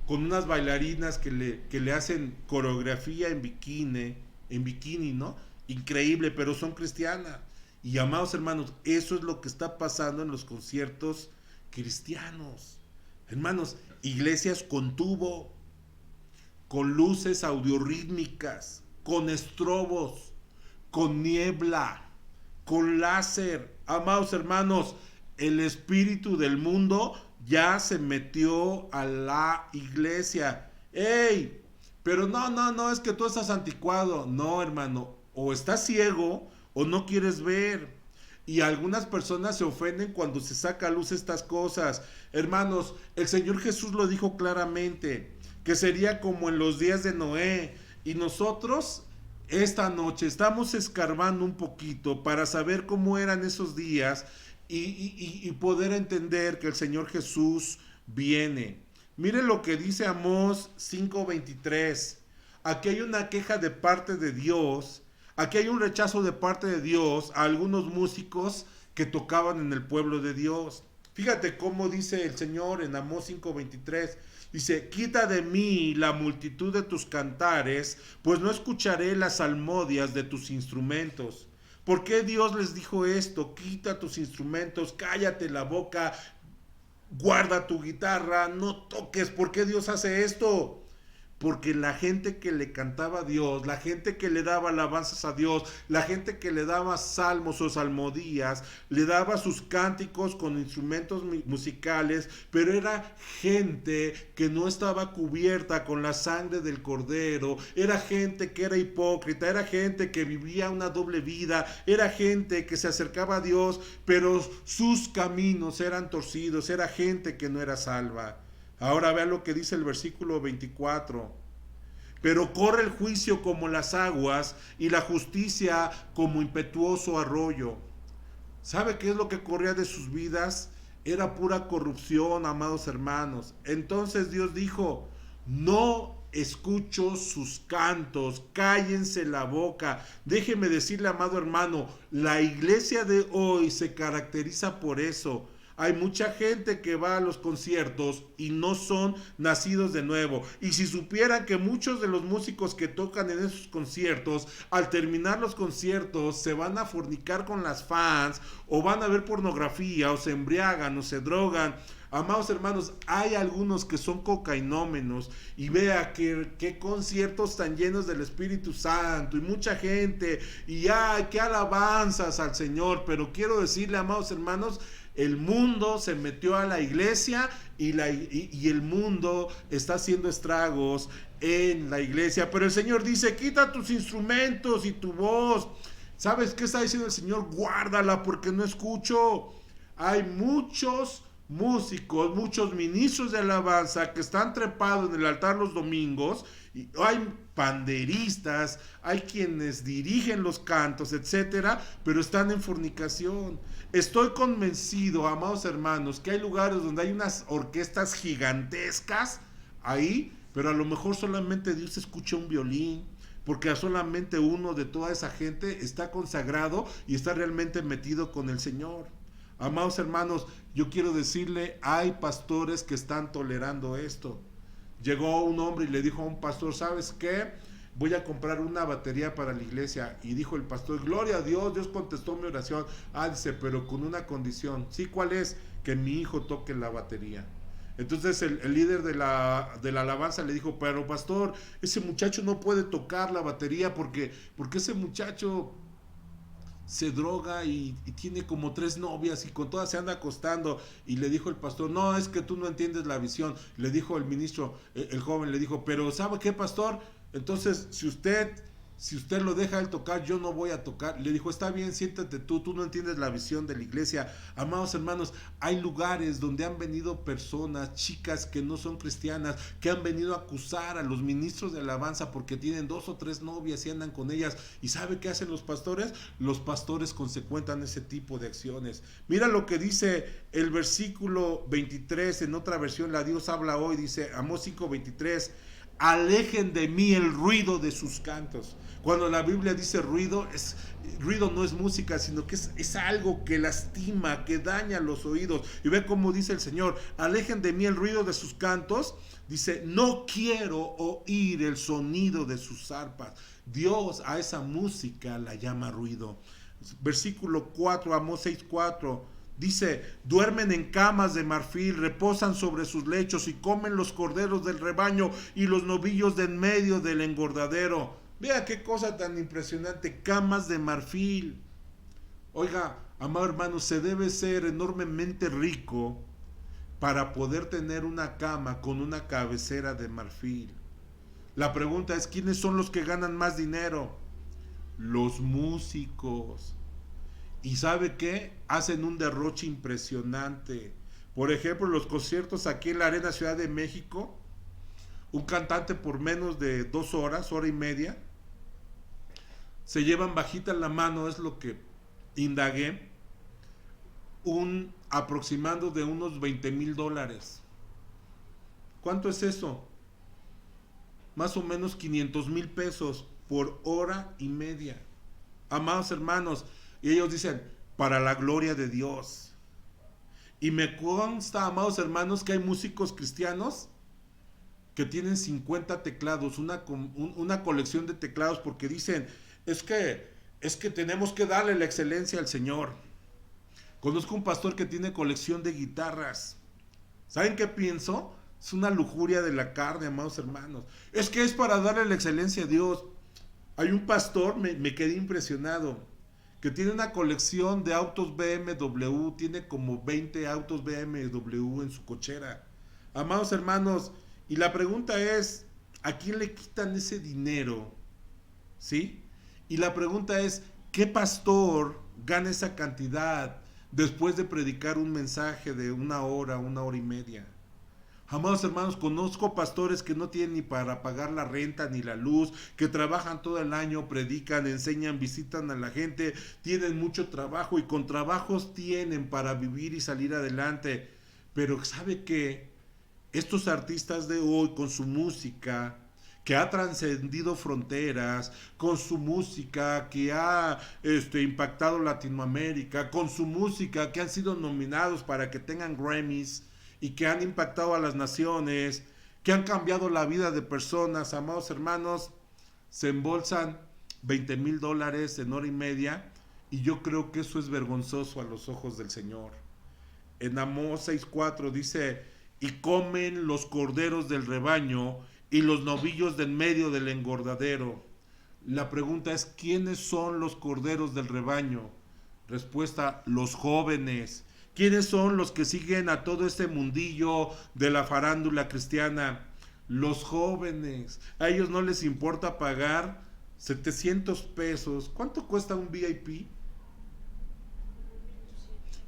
[SPEAKER 1] con unas bailarinas que le hacen coreografía en bikini, ¿no? Increíble, pero son cristianas. Y amados hermanos, eso es lo que está pasando en los conciertos cristianos. Hermanos, iglesias con tubo, con luces audiorítmicas, con estrobos, con niebla, con láser. Amados hermanos, el espíritu del mundo ya se metió a la iglesia. ¡Ey! Pero no, es que tú estás anticuado. No, hermano, o estás ciego o no quieres ver. Y algunas personas se ofenden cuando se saca a luz estas cosas. Hermanos, el Señor Jesús lo dijo claramente, que sería como en los días de Noé. Y nosotros esta noche estamos escarbando un poquito para saber cómo eran esos días y poder entender que el Señor Jesús viene. Mire lo que dice Amós 5:23. Aquí hay una queja de parte de Dios. Aquí hay un rechazo de parte de Dios a algunos músicos que tocaban en el pueblo de Dios. Fíjate cómo dice el Señor en Amós 5:23. Dice, quita de mí la multitud de tus cantares, pues no escucharé las salmodias de tus instrumentos. ¿Por qué Dios les dijo esto? Quita tus instrumentos, cállate la boca, guarda tu guitarra, no toques. ¿Por qué Dios hace esto? Porque la gente que le cantaba a Dios, la gente que le daba alabanzas a Dios, la gente que le daba salmos o salmodías, le daba sus cánticos con instrumentos musicales, pero era gente que no estaba cubierta con la sangre del Cordero, era gente que era hipócrita, era gente que vivía una doble vida, era gente que se acercaba a Dios, pero sus caminos eran torcidos, era gente que no era salva. Ahora vean lo que dice el versículo 24. Pero corre el juicio como las aguas y la justicia como impetuoso arroyo. ¿Sabe qué es lo que corría de sus vidas? Era pura corrupción, amados hermanos. Entonces Dios dijo, no escucho sus cantos, cállense la boca. Déjeme decirle, amado hermano, la iglesia de hoy se caracteriza por eso. Hay mucha gente que va a los conciertos y no son nacidos de nuevo. Y si supieran que muchos de los músicos que tocan en esos conciertos, al terminar los conciertos, se van a fornicar con las fans, o van a ver pornografía, o se embriagan, o se drogan. Amados hermanos, hay algunos que son cocainómenos y vea qué conciertos tan llenos del Espíritu Santo y mucha gente y ay, qué alabanzas al Señor. Pero quiero decirle, amados hermanos, el mundo se metió a la iglesia y el mundo está haciendo estragos en la iglesia. Pero el Señor dice, quita tus instrumentos y tu voz. ¿Sabes qué está diciendo el Señor? Guárdala porque no escucho. Hay muchos músicos, muchos ministros de alabanza que están trepados en el altar los domingos, y hay panderistas, hay quienes dirigen los cantos, etcétera, pero están en fornicación. Estoy convencido, amados hermanos, que hay lugares donde hay unas orquestas gigantescas ahí, pero a lo mejor solamente Dios escucha un violín, porque solamente uno de toda esa gente está consagrado y está realmente metido con el Señor. Amados hermanos, yo quiero decirle, hay pastores que están tolerando esto. Llegó un hombre y le dijo a un pastor, ¿sabes qué? Voy a comprar una batería para la iglesia. Y dijo el pastor, gloria a Dios, Dios contestó mi oración. Dice, pero con una condición. ¿Sí? ¿Cuál es? Que mi hijo toque la batería. Entonces el líder de la alabanza le dijo, pero pastor, ese muchacho no puede tocar la batería porque ese muchacho se droga y tiene como 3 novias y con todas se anda acostando. Y le dijo el pastor, no, es que tú no entiendes la visión. Le dijo el ministro, el joven le dijo, pero ¿sabe qué, pastor? Entonces si usted lo deja él tocar, yo no voy a tocar. Le dijo, está bien, siéntate tú no entiendes la visión de la iglesia. Amados hermanos, hay lugares donde han venido personas, chicas que no son cristianas, que han venido a acusar a los ministros de alabanza porque tienen 2 o 3 novias y andan con ellas. ¿Y sabe qué hacen los pastores? Los pastores consecuentan ese tipo de acciones. Mira lo que dice el versículo 23, en otra versión, la Dios habla hoy, dice Amós 5:23. alejen de mí el ruido de sus cantos. Cuando la Biblia dice ruido, ruido no es música, sino que es algo que lastima, que daña los oídos. Y ve cómo dice el Señor, alejen de mí el ruido de sus cantos. Dice, no quiero oír el sonido de sus arpas. Dios a esa música la llama ruido. Versículo 4, Amós 6:4. Dice, duermen en camas de marfil, reposan sobre sus lechos y comen los corderos del rebaño y los novillos de en medio del engordadero. Vea qué cosa tan impresionante, camas de marfil. Oiga, amado hermano, se debe ser enormemente rico para poder tener una cama con una cabecera de marfil. La pregunta es, ¿quiénes son los que ganan más dinero? Los músicos. ¿Y sabe qué? Hacen un derroche impresionante. Por ejemplo, los conciertos aquí en la Arena Ciudad de México, un cantante por menos de 2 horas, hora y media, se llevan bajita en la mano, es lo que indagué, un aproximado de unos $20,000. ¿Cuánto es eso? Más o menos 500,000 pesos por hora y media. Amados hermanos, y ellos dicen, para la gloria de Dios. Y me consta, amados hermanos, que hay músicos cristianos que tienen 50 teclados, una colección de teclados, porque dicen, es que tenemos que darle la excelencia al Señor. Conozco un pastor que tiene colección de guitarras. ¿Saben qué pienso? Es una lujuria de la carne, amados hermanos. Es que es para darle la excelencia a Dios. Hay un pastor, me quedé impresionado, que tiene una colección de autos BMW, tiene como 20 autos BMW en su cochera. Amados hermanos, y la pregunta es, ¿a quién le quitan ese dinero? ¿Sí? Y la pregunta es, ¿qué pastor gana esa cantidad después de predicar un mensaje de 1 hora, 1 hora y media? Amados hermanos, conozco pastores que no tienen ni para pagar la renta ni la luz, que trabajan todo el año, predican, enseñan, visitan a la gente, tienen mucho trabajo y con trabajos tienen para vivir y salir adelante. Pero ¿sabe qué? Estos artistas de hoy con su música que ha trascendido fronteras, con su música que ha impactado Latinoamérica, con su música que han sido nominados para que tengan Grammys, y que han impactado a las naciones, que han cambiado la vida de personas, amados hermanos, se embolsan $20,000 en hora y media, y yo creo que eso es vergonzoso a los ojos del Señor. En Amós 6:4 dice, y comen los corderos del rebaño y los novillos del medio del engordadero. La pregunta es, ¿quiénes son los corderos del rebaño? Respuesta, los jóvenes. ¿Quiénes son los que siguen a todo este mundillo de la farándula cristiana? Los jóvenes. A ellos no les importa pagar 700 pesos. ¿Cuánto cuesta un VIP?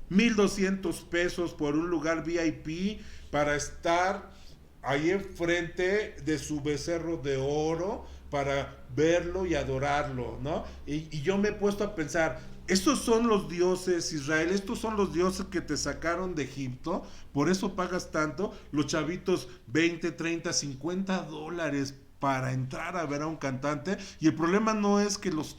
[SPEAKER 1] 1,200 pesos por un lugar VIP para estar ahí enfrente de su becerro de oro, para verlo y adorarlo, ¿no? Y yo me he puesto a pensar, estos son los dioses, Israel, estos son los dioses que te sacaron de Egipto, por eso pagas tanto. Los chavitos, 20, 30, $50 para entrar a ver a un cantante, y el problema no es que los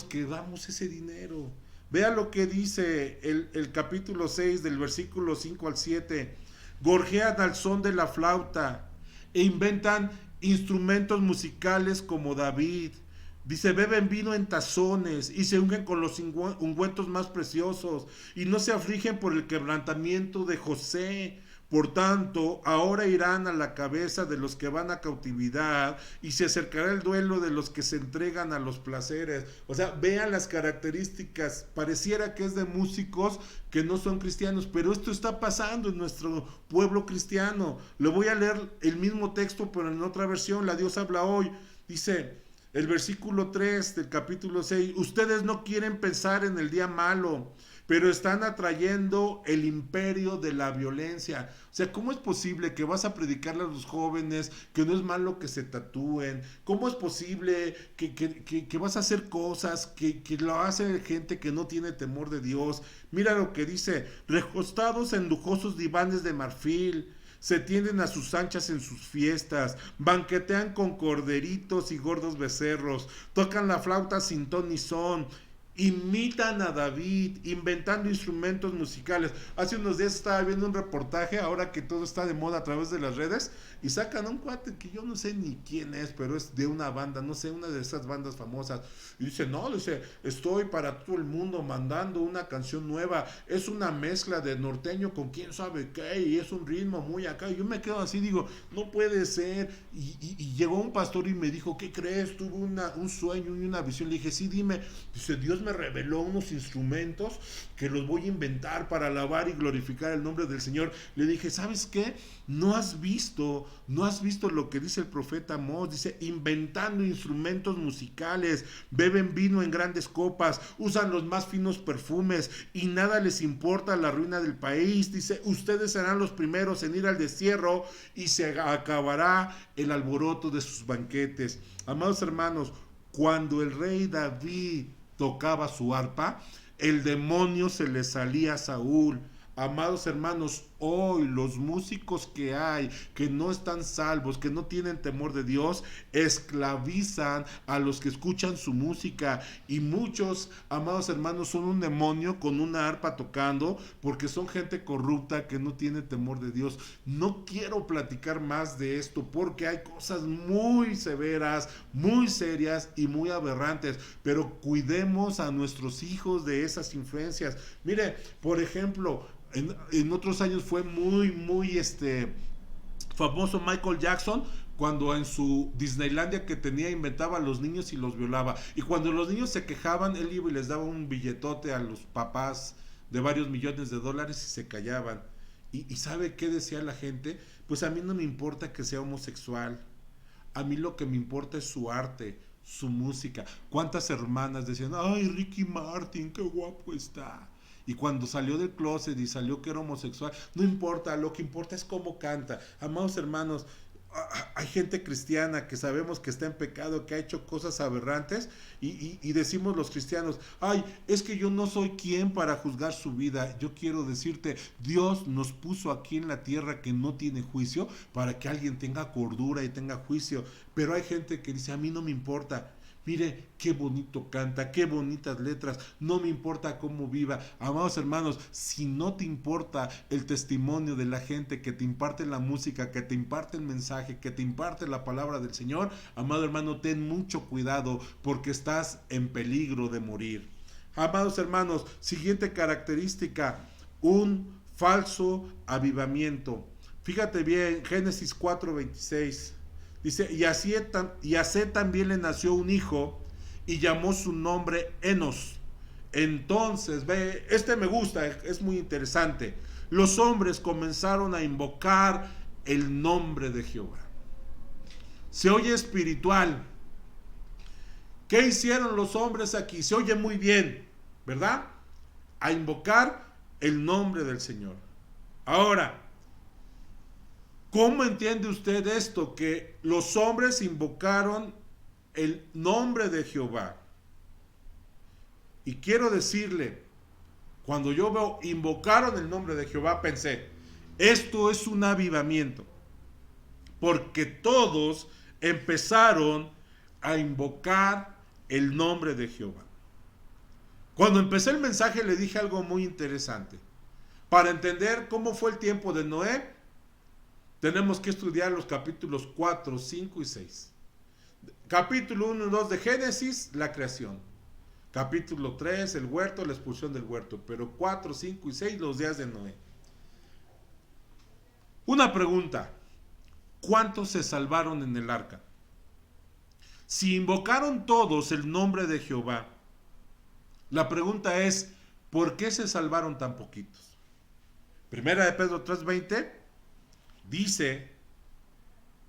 [SPEAKER 1] que damos ese dinero. Vea lo que dice el capítulo 6 del versículo 5 al 7. Gorjean al son de la flauta e inventan instrumentos musicales como David. Dice, beben vino en tazones y se ungen con los ungüentos más preciosos y no se afligen por el quebrantamiento de José. Por tanto, ahora irán a la cabeza de los que van a cautividad y se acercará el duelo de los que se entregan a los placeres. O sea, vean las características. Pareciera que es de músicos que no son cristianos, pero esto está pasando en nuestro pueblo cristiano. Le voy a leer el mismo texto, pero en otra versión. La Dios habla hoy. Dice el versículo 3 del capítulo 6. Ustedes no quieren pensar en el día malo, pero están atrayendo el imperio de la violencia. O sea, ¿cómo es posible que vas a predicarle a los jóvenes que no es malo que se tatúen? ¿Cómo es posible que vas a hacer cosas que lo hace gente que no tiene temor de Dios? Mira lo que dice, recostados en lujosos divanes de marfil, se tienden a sus anchas en sus fiestas, banquetean con corderitos y gordos becerros, tocan la flauta sin ton ni son, imitan a David, inventando instrumentos musicales. Hace unos días estaba viendo un reportaje, ahora que todo está de moda a través de las redes, y sacan a un cuate que yo no sé ni quién es, pero es de una banda, no sé, una de esas bandas famosas. Y dice, no, dice, estoy para todo el mundo mandando una canción nueva, es una mezcla de norteño con quién sabe qué, y es un ritmo muy acá. Y yo me quedo así, digo, no puede ser. Y llegó un pastor y me dijo, ¿qué crees? Tuve un sueño y una visión. Le dije, sí, dime. Dice, Dios me reveló unos instrumentos que los voy a inventar para alabar y glorificar el nombre del Señor. Le dije, ¿sabes qué? No has visto lo que dice el profeta Amós. Dice, inventando instrumentos musicales, beben vino en grandes copas, usan los más finos perfumes y nada les importa la ruina del país. Dice, ustedes serán los primeros en ir al destierro y se acabará el alboroto de sus banquetes. Amados hermanos, cuando el rey David tocaba su arpa, el demonio se le salía a Saúl. Amados hermanos, hoy los músicos que hay, que no están salvos, que no tienen temor de Dios, esclavizan a los que escuchan su música. Y muchos, amados hermanos, son un demonio con una arpa tocando, porque son gente corrupta que no tiene temor de Dios. No quiero platicar más de esto, porque hay cosas muy severas, muy serias y muy aberrantes. Pero cuidemos a nuestros hijos de esas influencias. Mire, por ejemplo, en otros años fue muy famoso Michael Jackson, cuando en su Disneylandia que tenía inventaba a los niños y los violaba. Y cuando los niños se quejaban, él iba y les daba un billetote a los papás de varios millones de dólares y se callaban. ¿Y sabe qué decía la gente? Pues a mí no me importa que sea homosexual. A mí lo que me importa es su arte, su música. ¿Cuántas hermanas decían, ay, Ricky Martin, qué guapo está? Y cuando salió del closet y salió que era homosexual, no importa, lo que importa es cómo canta. Amados hermanos, hay gente cristiana que sabemos que está en pecado, que ha hecho cosas aberrantes, y decimos los cristianos, ay, es que yo no soy quien para juzgar su vida. Yo quiero decirte, Dios nos puso aquí en la tierra que no tiene juicio, para que alguien tenga cordura y tenga juicio. Pero hay gente que dice, a mí no me importa. Mire qué bonito canta, qué bonitas letras, no me importa cómo viva. Amados hermanos, si no te importa el testimonio de la gente que te imparte la música, que te imparte el mensaje, que te imparte la palabra del Señor, amado hermano, ten mucho cuidado, porque estás en peligro de morir. Amados hermanos, siguiente característica, un falso avivamiento. Fíjate bien, Génesis 4:26. Dice, y a Set también le nació un hijo y llamó su nombre Enos. Entonces, ve, me gusta, es muy interesante. Los hombres comenzaron a invocar el nombre de Jehová. Se oye espiritual. ¿Qué hicieron los hombres aquí? Se oye muy bien, ¿verdad? A invocar el nombre del Señor. Ahora, ¿cómo entiende usted esto? Que los hombres invocaron el nombre de Jehová. Y quiero decirle, cuando yo veo invocaron el nombre de Jehová, pensé, esto es un avivamiento. Porque todos empezaron a invocar el nombre de Jehová. Cuando empecé el mensaje le dije algo muy interesante. Para entender cómo fue el tiempo de Noé, tenemos que estudiar los capítulos 4, 5 y 6. Capítulo 1 y 2 de Génesis, la creación. Capítulo 3, el huerto, la expulsión del huerto. Pero 4, 5 y 6, los días de Noé. Una pregunta. ¿Cuántos se salvaron en el arca? Si invocaron todos el nombre de Jehová, la pregunta es, ¿por qué se salvaron tan poquitos? Primera de Pedro 3:20 dice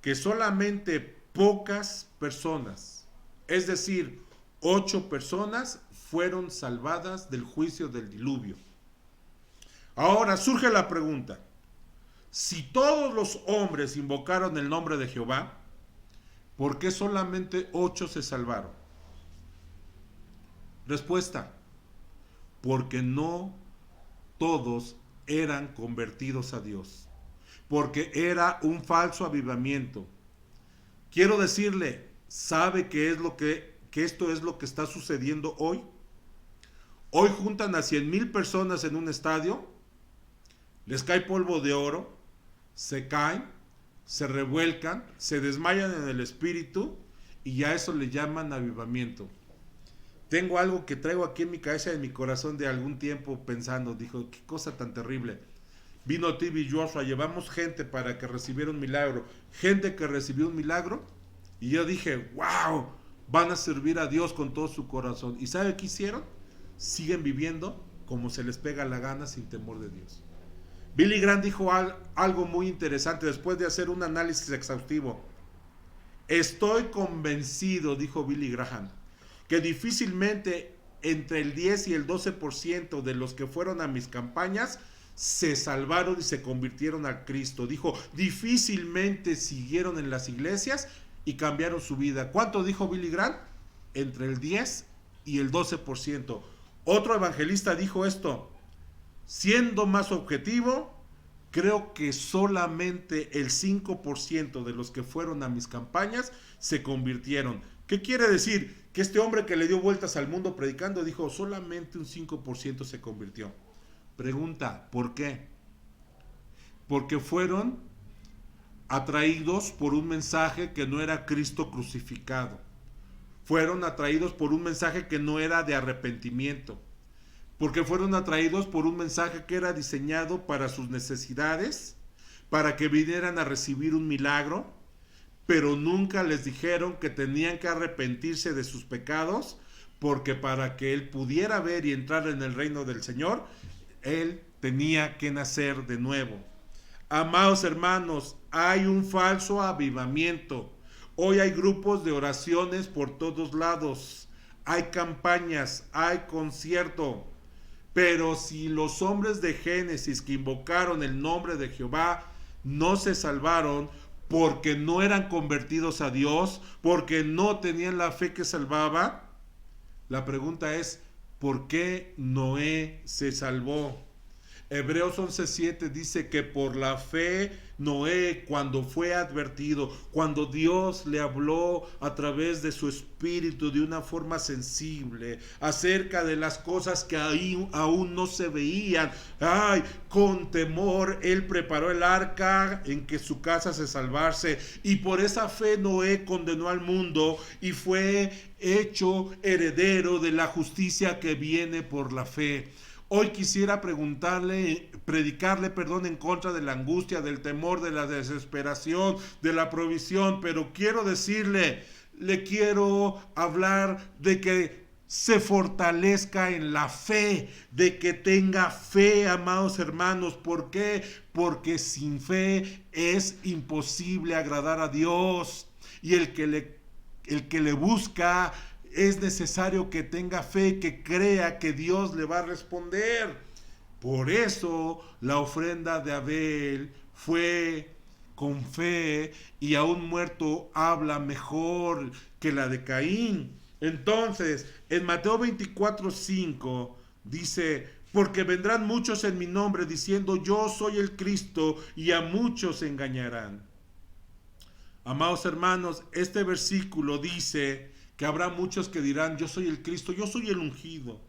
[SPEAKER 1] que solamente pocas personas, es decir, 8 personas, fueron salvadas del juicio del diluvio. Ahora surge la pregunta, si todos los hombres invocaron el nombre de Jehová, ¿por qué solamente 8 se salvaron? Respuesta, porque no todos eran convertidos a Dios. porque era un falso avivamiento. Quiero decirle, ¿sabe qué es lo que esto es lo que está sucediendo hoy? Hoy juntan a 100,000 personas en un estadio, les cae polvo de oro, se caen, se revuelcan, se desmayan en el espíritu y a eso le llaman avivamiento. Tengo algo que traigo aquí en mi cabeza y en mi corazón de algún tiempo pensando, dijo, qué cosa tan terrible. Vino TV Joshua, llevamos gente para que recibiera un milagro, gente que recibió un milagro, y yo dije, wow, van a servir a Dios con todo su corazón. ¿Y sabe qué hicieron? Siguen viviendo como se les pega la gana sin temor de Dios. Billy Graham dijo algo muy interesante después de hacer un análisis exhaustivo. Estoy convencido, dijo Billy Graham, que difícilmente entre el 10 y el 12% de los que fueron a mis campañas se salvaron y se convirtieron a Cristo. Dijo, difícilmente siguieron en las iglesias y cambiaron su vida. ¿Cuánto dijo Billy Graham? Entre el 10 y el 12%. Otro evangelista dijo esto, siendo más objetivo, creo que solamente el 5% de los que fueron a mis campañas se convirtieron. ¿Qué quiere decir? Que este hombre que le dio vueltas al mundo predicando dijo, solamente un 5% se convirtió. Pregunta, ¿por qué? Porque fueron atraídos por un mensaje que no era Cristo crucificado. Fueron atraídos por un mensaje que no era de arrepentimiento. Porque fueron atraídos por un mensaje que era diseñado para sus necesidades, para que vinieran a recibir un milagro, pero nunca les dijeron que tenían que arrepentirse de sus pecados, porque para que él pudiera ver y entrar en el reino del Señor, él tenía que nacer de nuevo. Amados hermanos, hay un falso avivamiento. Hoy hay grupos de oraciones por todos lados, hay campañas, hay concierto. Pero si los hombres de Génesis que invocaron el nombre de Jehová no se salvaron porque no eran convertidos a Dios, porque no tenían la fe que salvaba, la pregunta es, ¿por qué Noé se salvó? Hebreos 11:7 dice que por la fe Noé, cuando fue advertido, cuando Dios le habló a través de su espíritu de una forma sensible acerca de las cosas que ahí aún no se veían, con temor él preparó el arca en que su casa se salvase, y por esa fe Noé condenó al mundo y fue hecho heredero de la justicia que viene por la fe. Hoy quisiera predicarle en contra de la angustia, del temor, de la desesperación, de la provisión, pero quiero decirle, le quiero hablar de que se fortalezca en la fe, de que tenga fe, amados hermanos. ¿Por qué? Porque sin fe es imposible agradar a Dios, y el que le busca, es necesario que tenga fe, que crea que Dios le va a responder. Por eso la ofrenda de Abel fue con fe, y aún muerto habla mejor que la de Caín. Entonces, en Mateo 24:5 dice, porque vendrán muchos en mi nombre diciendo yo soy el Cristo, y a muchos engañarán. Amados hermanos, este versículo dice que habrá muchos que dirán, yo soy el Cristo, yo soy el ungido.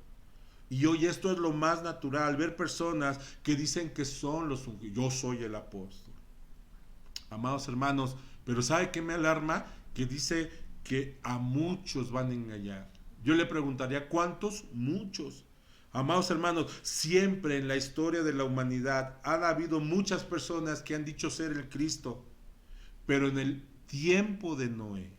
[SPEAKER 1] Y hoy esto es lo más natural, ver personas que dicen que son los ungidos, yo soy el apóstol. Amados hermanos, pero ¿sabe qué me alarma? Que dice que a muchos van a engañar. Yo le preguntaría, ¿cuántos? Muchos. Amados hermanos, siempre en la historia de la humanidad han habido muchas personas que han dicho ser el Cristo, pero en el tiempo de Noé,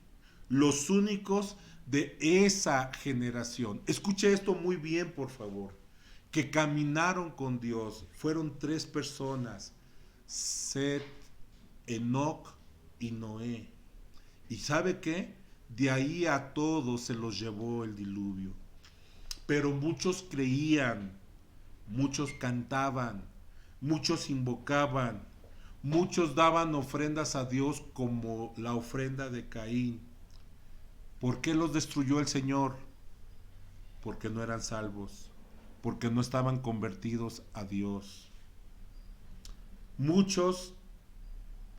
[SPEAKER 1] los únicos de esa generación, escuche esto muy bien por favor, que caminaron con Dios, fueron 3 personas, Set, Enoc y Noé. ¿Y sabe qué? De ahí a todos se los llevó el diluvio. Pero muchos creían, muchos cantaban, muchos invocaban, muchos daban ofrendas a Dios como la ofrenda de Caín. ¿Por qué los destruyó el Señor? Porque no eran salvos, porque no estaban convertidos a Dios. Muchos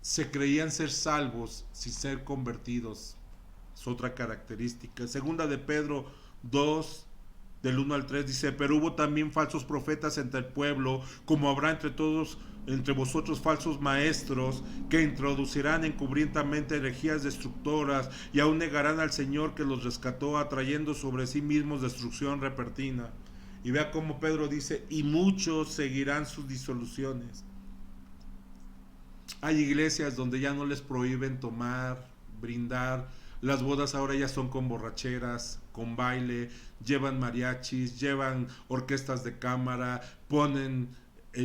[SPEAKER 1] se creían ser salvos sin ser convertidos. Es otra característica. Segunda de Pedro 2, del 1 al 3 dice, pero hubo también falsos profetas entre el pueblo, como habrá entre vosotros falsos maestros, que introducirán encubrientamente herejías destructoras, y aún negarán al Señor que los rescató, atrayendo sobre sí mismos destrucción repentina. Y vea cómo Pedro dice, y muchos seguirán sus disoluciones. Hay iglesias donde ya no les prohíben tomar, brindar. Las bodas ahora ya son con borracheras, con baile, llevan mariachis, llevan orquestas de cámara, ponen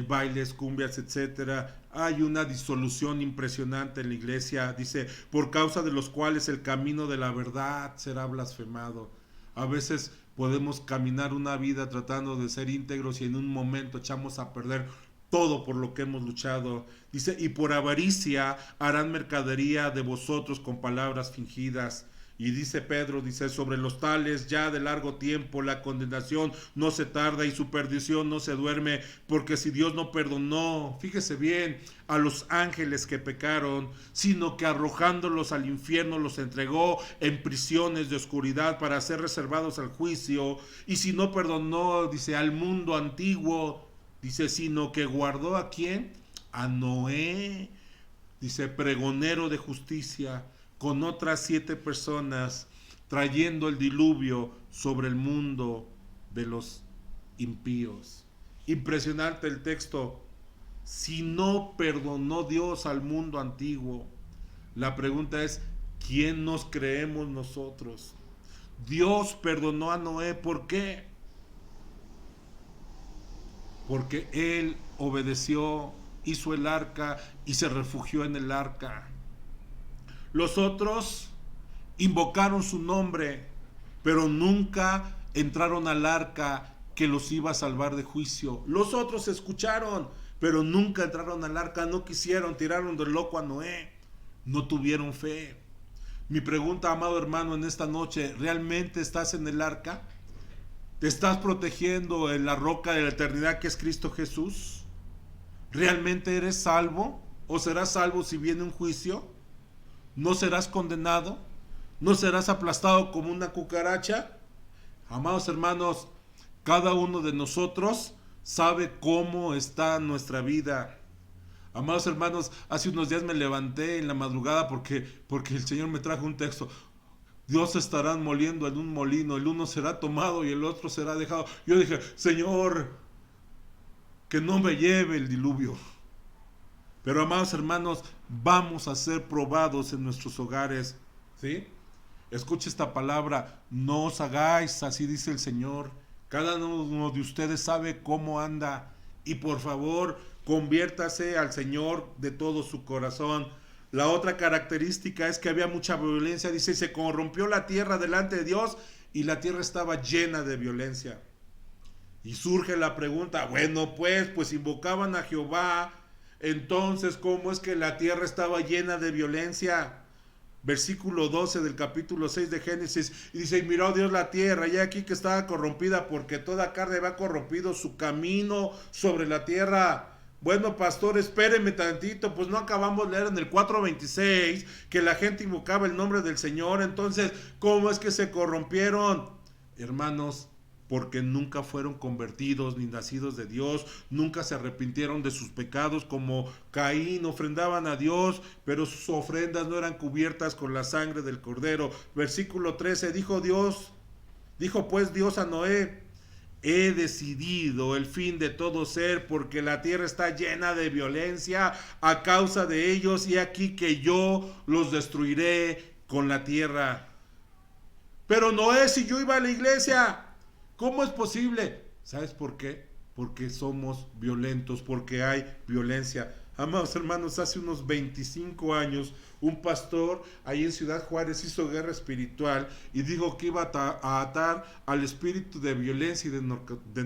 [SPEAKER 1] bailes, cumbias, etcétera. Hay una disolución impresionante en la iglesia, dice, por causa de los cuales el camino de la verdad será blasfemado. A veces podemos caminar una vida tratando de ser íntegros y en un momento echamos a perder todo por lo que hemos luchado. Dice, y por avaricia harán mercadería de vosotros con palabras fingidas. Y dice Pedro, dice, sobre los tales ya de largo tiempo la condenación no se tarda y su perdición no se duerme, porque si Dios no perdonó, fíjese bien, a los ángeles que pecaron, sino que arrojándolos al infierno los entregó en prisiones de oscuridad para ser reservados al juicio, y si no perdonó, dice, al mundo antiguo, dice, sino que guardó ¿a quién? A Noé, dice, pregonero de justicia, con otras 7 personas, trayendo el diluvio sobre el mundo de los impíos. Impresionante el texto. Si no perdonó Dios al mundo antiguo, la pregunta es, ¿quién nos creemos nosotros? Dios perdonó a Noé, ¿por qué? Porque él obedeció, hizo el arca y se refugió en el arca. Los otros invocaron su nombre, pero nunca entraron al arca que los iba a salvar de juicio. Los otros escucharon, pero nunca entraron al arca, no quisieron, tiraron del loco a Noé, no tuvieron fe. Mi pregunta, amado hermano, en esta noche, ¿realmente estás en el arca? ¿Te estás protegiendo en la roca de la eternidad que es Cristo Jesús? ¿Realmente eres salvo? ¿O serás salvo si viene un juicio? ¿No serás condenado? ¿No serás aplastado como una cucaracha? Amados hermanos, cada uno de nosotros sabe cómo está nuestra vida. Amados hermanos, hace unos días me levanté en la madrugada porque el Señor me trajo un texto. Dios estarán moliendo en un molino, el uno será tomado y el otro será dejado. Yo dije, Señor, que no me lleve el diluvio. Pero amados hermanos, vamos a ser probados en nuestros hogares, ¿sí? Escuche esta palabra, no os hagáis, así dice el Señor. Cada uno de ustedes sabe cómo anda. Y por favor, conviértase al Señor de todo su corazón. La otra característica es que había mucha violencia. Dice, se corrompió la tierra delante de Dios y la tierra estaba llena de violencia. Y surge la pregunta, bueno, pues invocaban a Jehová. Entonces, ¿cómo es que la tierra estaba llena de violencia? Versículo 12 del capítulo 6 de Génesis, y dice, y miró Dios la tierra, y aquí que estaba corrompida, porque toda carne había corrompido su camino sobre la tierra. Bueno, pastor, espéreme tantito, pues no acabamos de leer en el 4:26 que la gente invocaba el nombre del Señor. Entonces, ¿cómo es que se corrompieron? Hermanos, porque nunca fueron convertidos ni nacidos de Dios, nunca se arrepintieron de sus pecados, como Caín, ofrendaban a Dios, pero sus ofrendas no eran cubiertas con la sangre del cordero. Versículo 13, dijo pues Dios a Noé, he decidido el fin de todo ser, porque la tierra está llena de violencia a causa de ellos, y aquí que yo los destruiré con la tierra. Pero Noé, si yo iba a la iglesia, ¿cómo es posible? ¿Sabes por qué? Porque somos violentos, porque hay violencia. Amados hermanos, hace unos 25 años, un pastor ahí en Ciudad Juárez hizo guerra espiritual y dijo que iba a atar al espíritu de violencia y de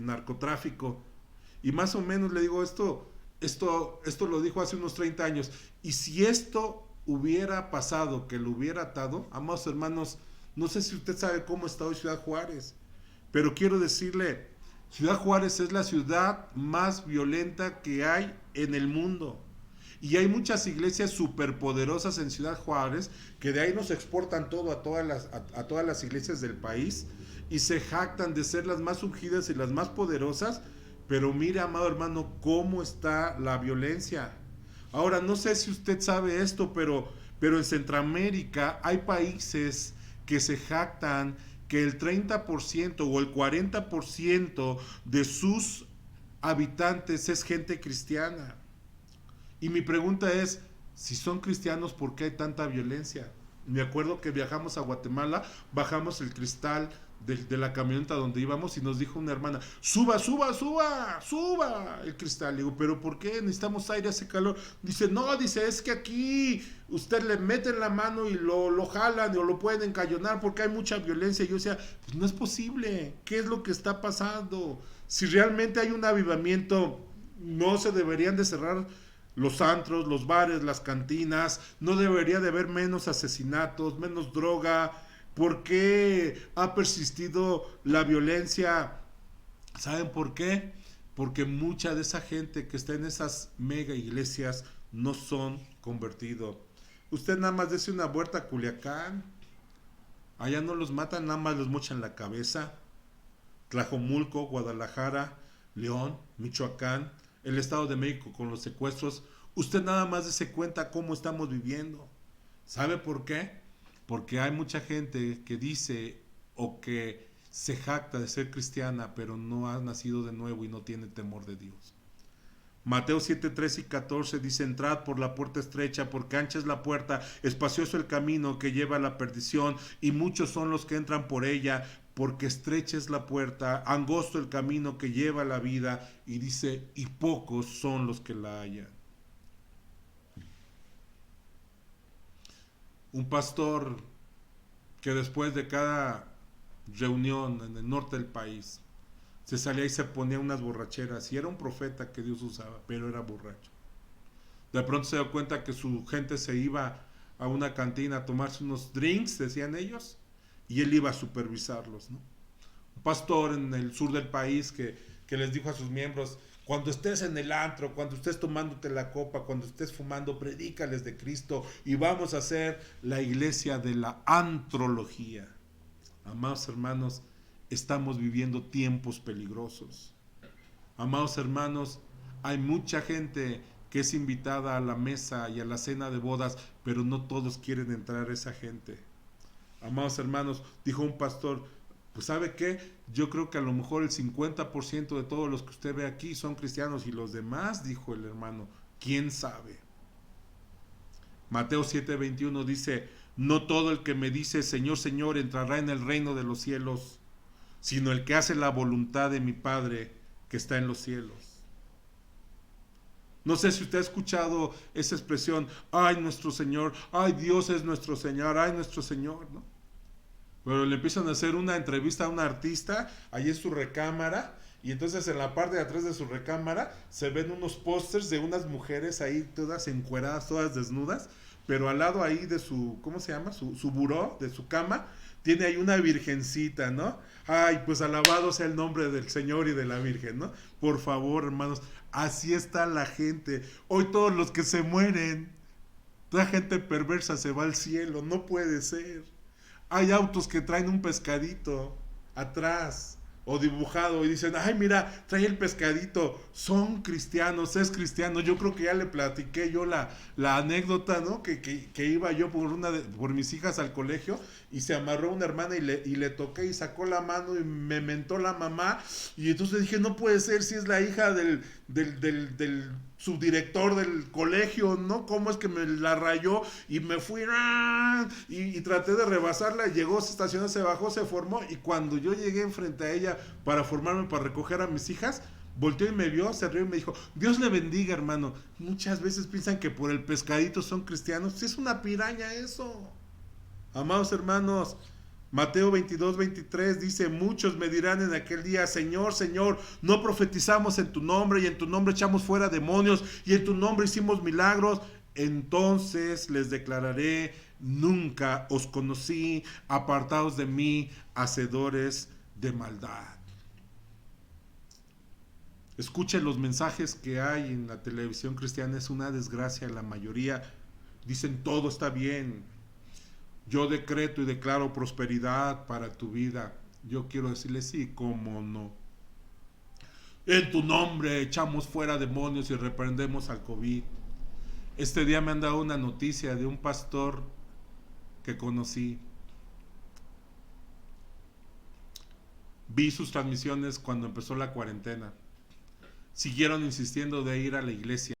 [SPEAKER 1] narcotráfico. Y más o menos le digo, esto lo dijo hace unos 30 años. Y si esto hubiera pasado, que lo hubiera atado, amados hermanos, no sé si usted sabe cómo está hoy Ciudad Juárez, pero quiero decirle, Ciudad Juárez es la ciudad más violenta que hay en el mundo. Y hay muchas iglesias superpoderosas en Ciudad Juárez que de ahí nos exportan todo a todas las iglesias del país y se jactan de ser las más ungidas y las más poderosas. Pero mire, amado hermano, cómo está la violencia. Ahora, no sé si usted sabe esto, pero en Centroamérica hay países que se jactan que el 30% o el 40% de sus habitantes es gente cristiana. Y mi pregunta es, si son cristianos, ¿por qué hay tanta violencia? Me acuerdo que viajamos a Guatemala, bajamos el cristal de la camioneta donde íbamos y nos dijo una hermana, suba, suba, suba, suba el cristal. Le digo, ¿pero por qué? Necesitamos aire, hace calor. Dice, no, dice, es que aquí usted le mete la mano y lo jalan o lo pueden encañonar porque hay mucha violencia. Y yo decía, pues no es posible, ¿qué es lo que está pasando? Si realmente hay un avivamiento, no se deberían de cerrar los antros, los bares, las cantinas, no debería de haber menos asesinatos, menos droga. ¿Por qué ha persistido la violencia? ¿Saben por qué? Porque mucha de esa gente que está en esas mega iglesias no son convertidos. Usted nada más dese una vuelta a Culiacán, allá no los matan, nada más los mochan la cabeza. Tlajomulco, Guadalajara, León, Michoacán, el Estado de México con los secuestros. Usted nada más dese cuenta cómo estamos viviendo. ¿Sabe por qué? Porque hay mucha gente que dice o que se jacta de ser cristiana, pero no ha nacido de nuevo y no tiene temor de Dios. Mateo 7, 13 y 14 dice, entrad por la puerta estrecha, porque ancha es la puerta, espacioso el camino que lleva a la perdición, y muchos son los que entran por ella, porque estrecha es la puerta, angosto el camino que lleva a la vida, y dice, y pocos son los que la hallan. Un pastor que después de cada reunión en el norte del país se salía y se ponía unas borracheras, y era un profeta que Dios usaba, pero era borracho. De pronto se dio cuenta que su gente se iba a una cantina a tomarse unos drinks, decían ellos, y él iba a supervisarlos, ¿no? Un pastor en el sur del país que les dijo a sus miembros, cuando estés en el antro, cuando estés tomándote la copa, cuando estés fumando, predícales de Cristo y vamos a hacer la iglesia de la antrología. Amados hermanos, estamos viviendo tiempos peligrosos. Amados hermanos, hay mucha gente que es invitada a la mesa y a la cena de bodas, pero no todos quieren entrar esa gente. Amados hermanos, dijo un pastor, pues ¿sabe qué? Yo creo que a lo mejor el 50% de todos los que usted ve aquí son cristianos y los demás, dijo el hermano, ¿quién sabe? Mateo 7:21 dice, no todo el que me dice Señor, Señor entrará en el reino de los cielos, sino el que hace la voluntad de mi Padre que está en los cielos. No sé si usted ha escuchado esa expresión, ay nuestro Señor, ay Dios es nuestro Señor, ay nuestro Señor, ¿no? Pero le empiezan a hacer una entrevista a un artista, ahí en su recámara, y entonces en la parte de atrás de su recámara se ven unos pósters de unas mujeres ahí todas encueradas, todas desnudas, pero al lado ahí de su, ¿cómo se llama? Su buró, de su cama, tiene ahí una virgencita, ¿no? Ay, pues alabado sea el nombre del Señor y de la Virgen, ¿no? Por favor, hermanos, así está la gente. Hoy todos los que se mueren, toda gente perversa se va al cielo, no puede ser. Hay autos que traen un pescadito atrás o dibujado y dicen, ay mira, trae el pescadito, son cristianos, es cristiano. Yo creo que ya le platiqué yo la anécdota, ¿no? Que iba yo por mis hijas al colegio y se amarró una hermana y le toqué y sacó la mano y me mentó la mamá y entonces dije, no puede ser si es la hija del subdirector del colegio, ¿no? ¿Cómo es que me la rayó? Y me fui y traté de rebasarla, llegó, se estacionó, se bajó, se formó y cuando yo llegué enfrente a ella para formarme, para recoger a mis hijas, volteó y me vio, se rió y me dijo, Dios le bendiga, hermano. Muchas veces piensan que por el pescadito son cristianos, es una piraña eso. Amados hermanos, Mateo 22:23 dice, muchos me dirán en aquel día, Señor, Señor, no profetizamos en tu nombre y en tu nombre echamos fuera demonios y en tu nombre hicimos milagros. Entonces les declararé, nunca os conocí, apartados de mí, hacedores de maldad. Escuche los mensajes que hay en la televisión cristiana, es una desgracia. La mayoría dicen todo está bien. Yo decreto y declaro prosperidad para tu vida. Yo quiero decirle sí, cómo no. En tu nombre echamos fuera demonios y reprendemos al COVID. Este día me han dado una noticia de un pastor que conocí. Vi sus transmisiones cuando empezó la cuarentena. Siguieron insistiendo de ir a la iglesia.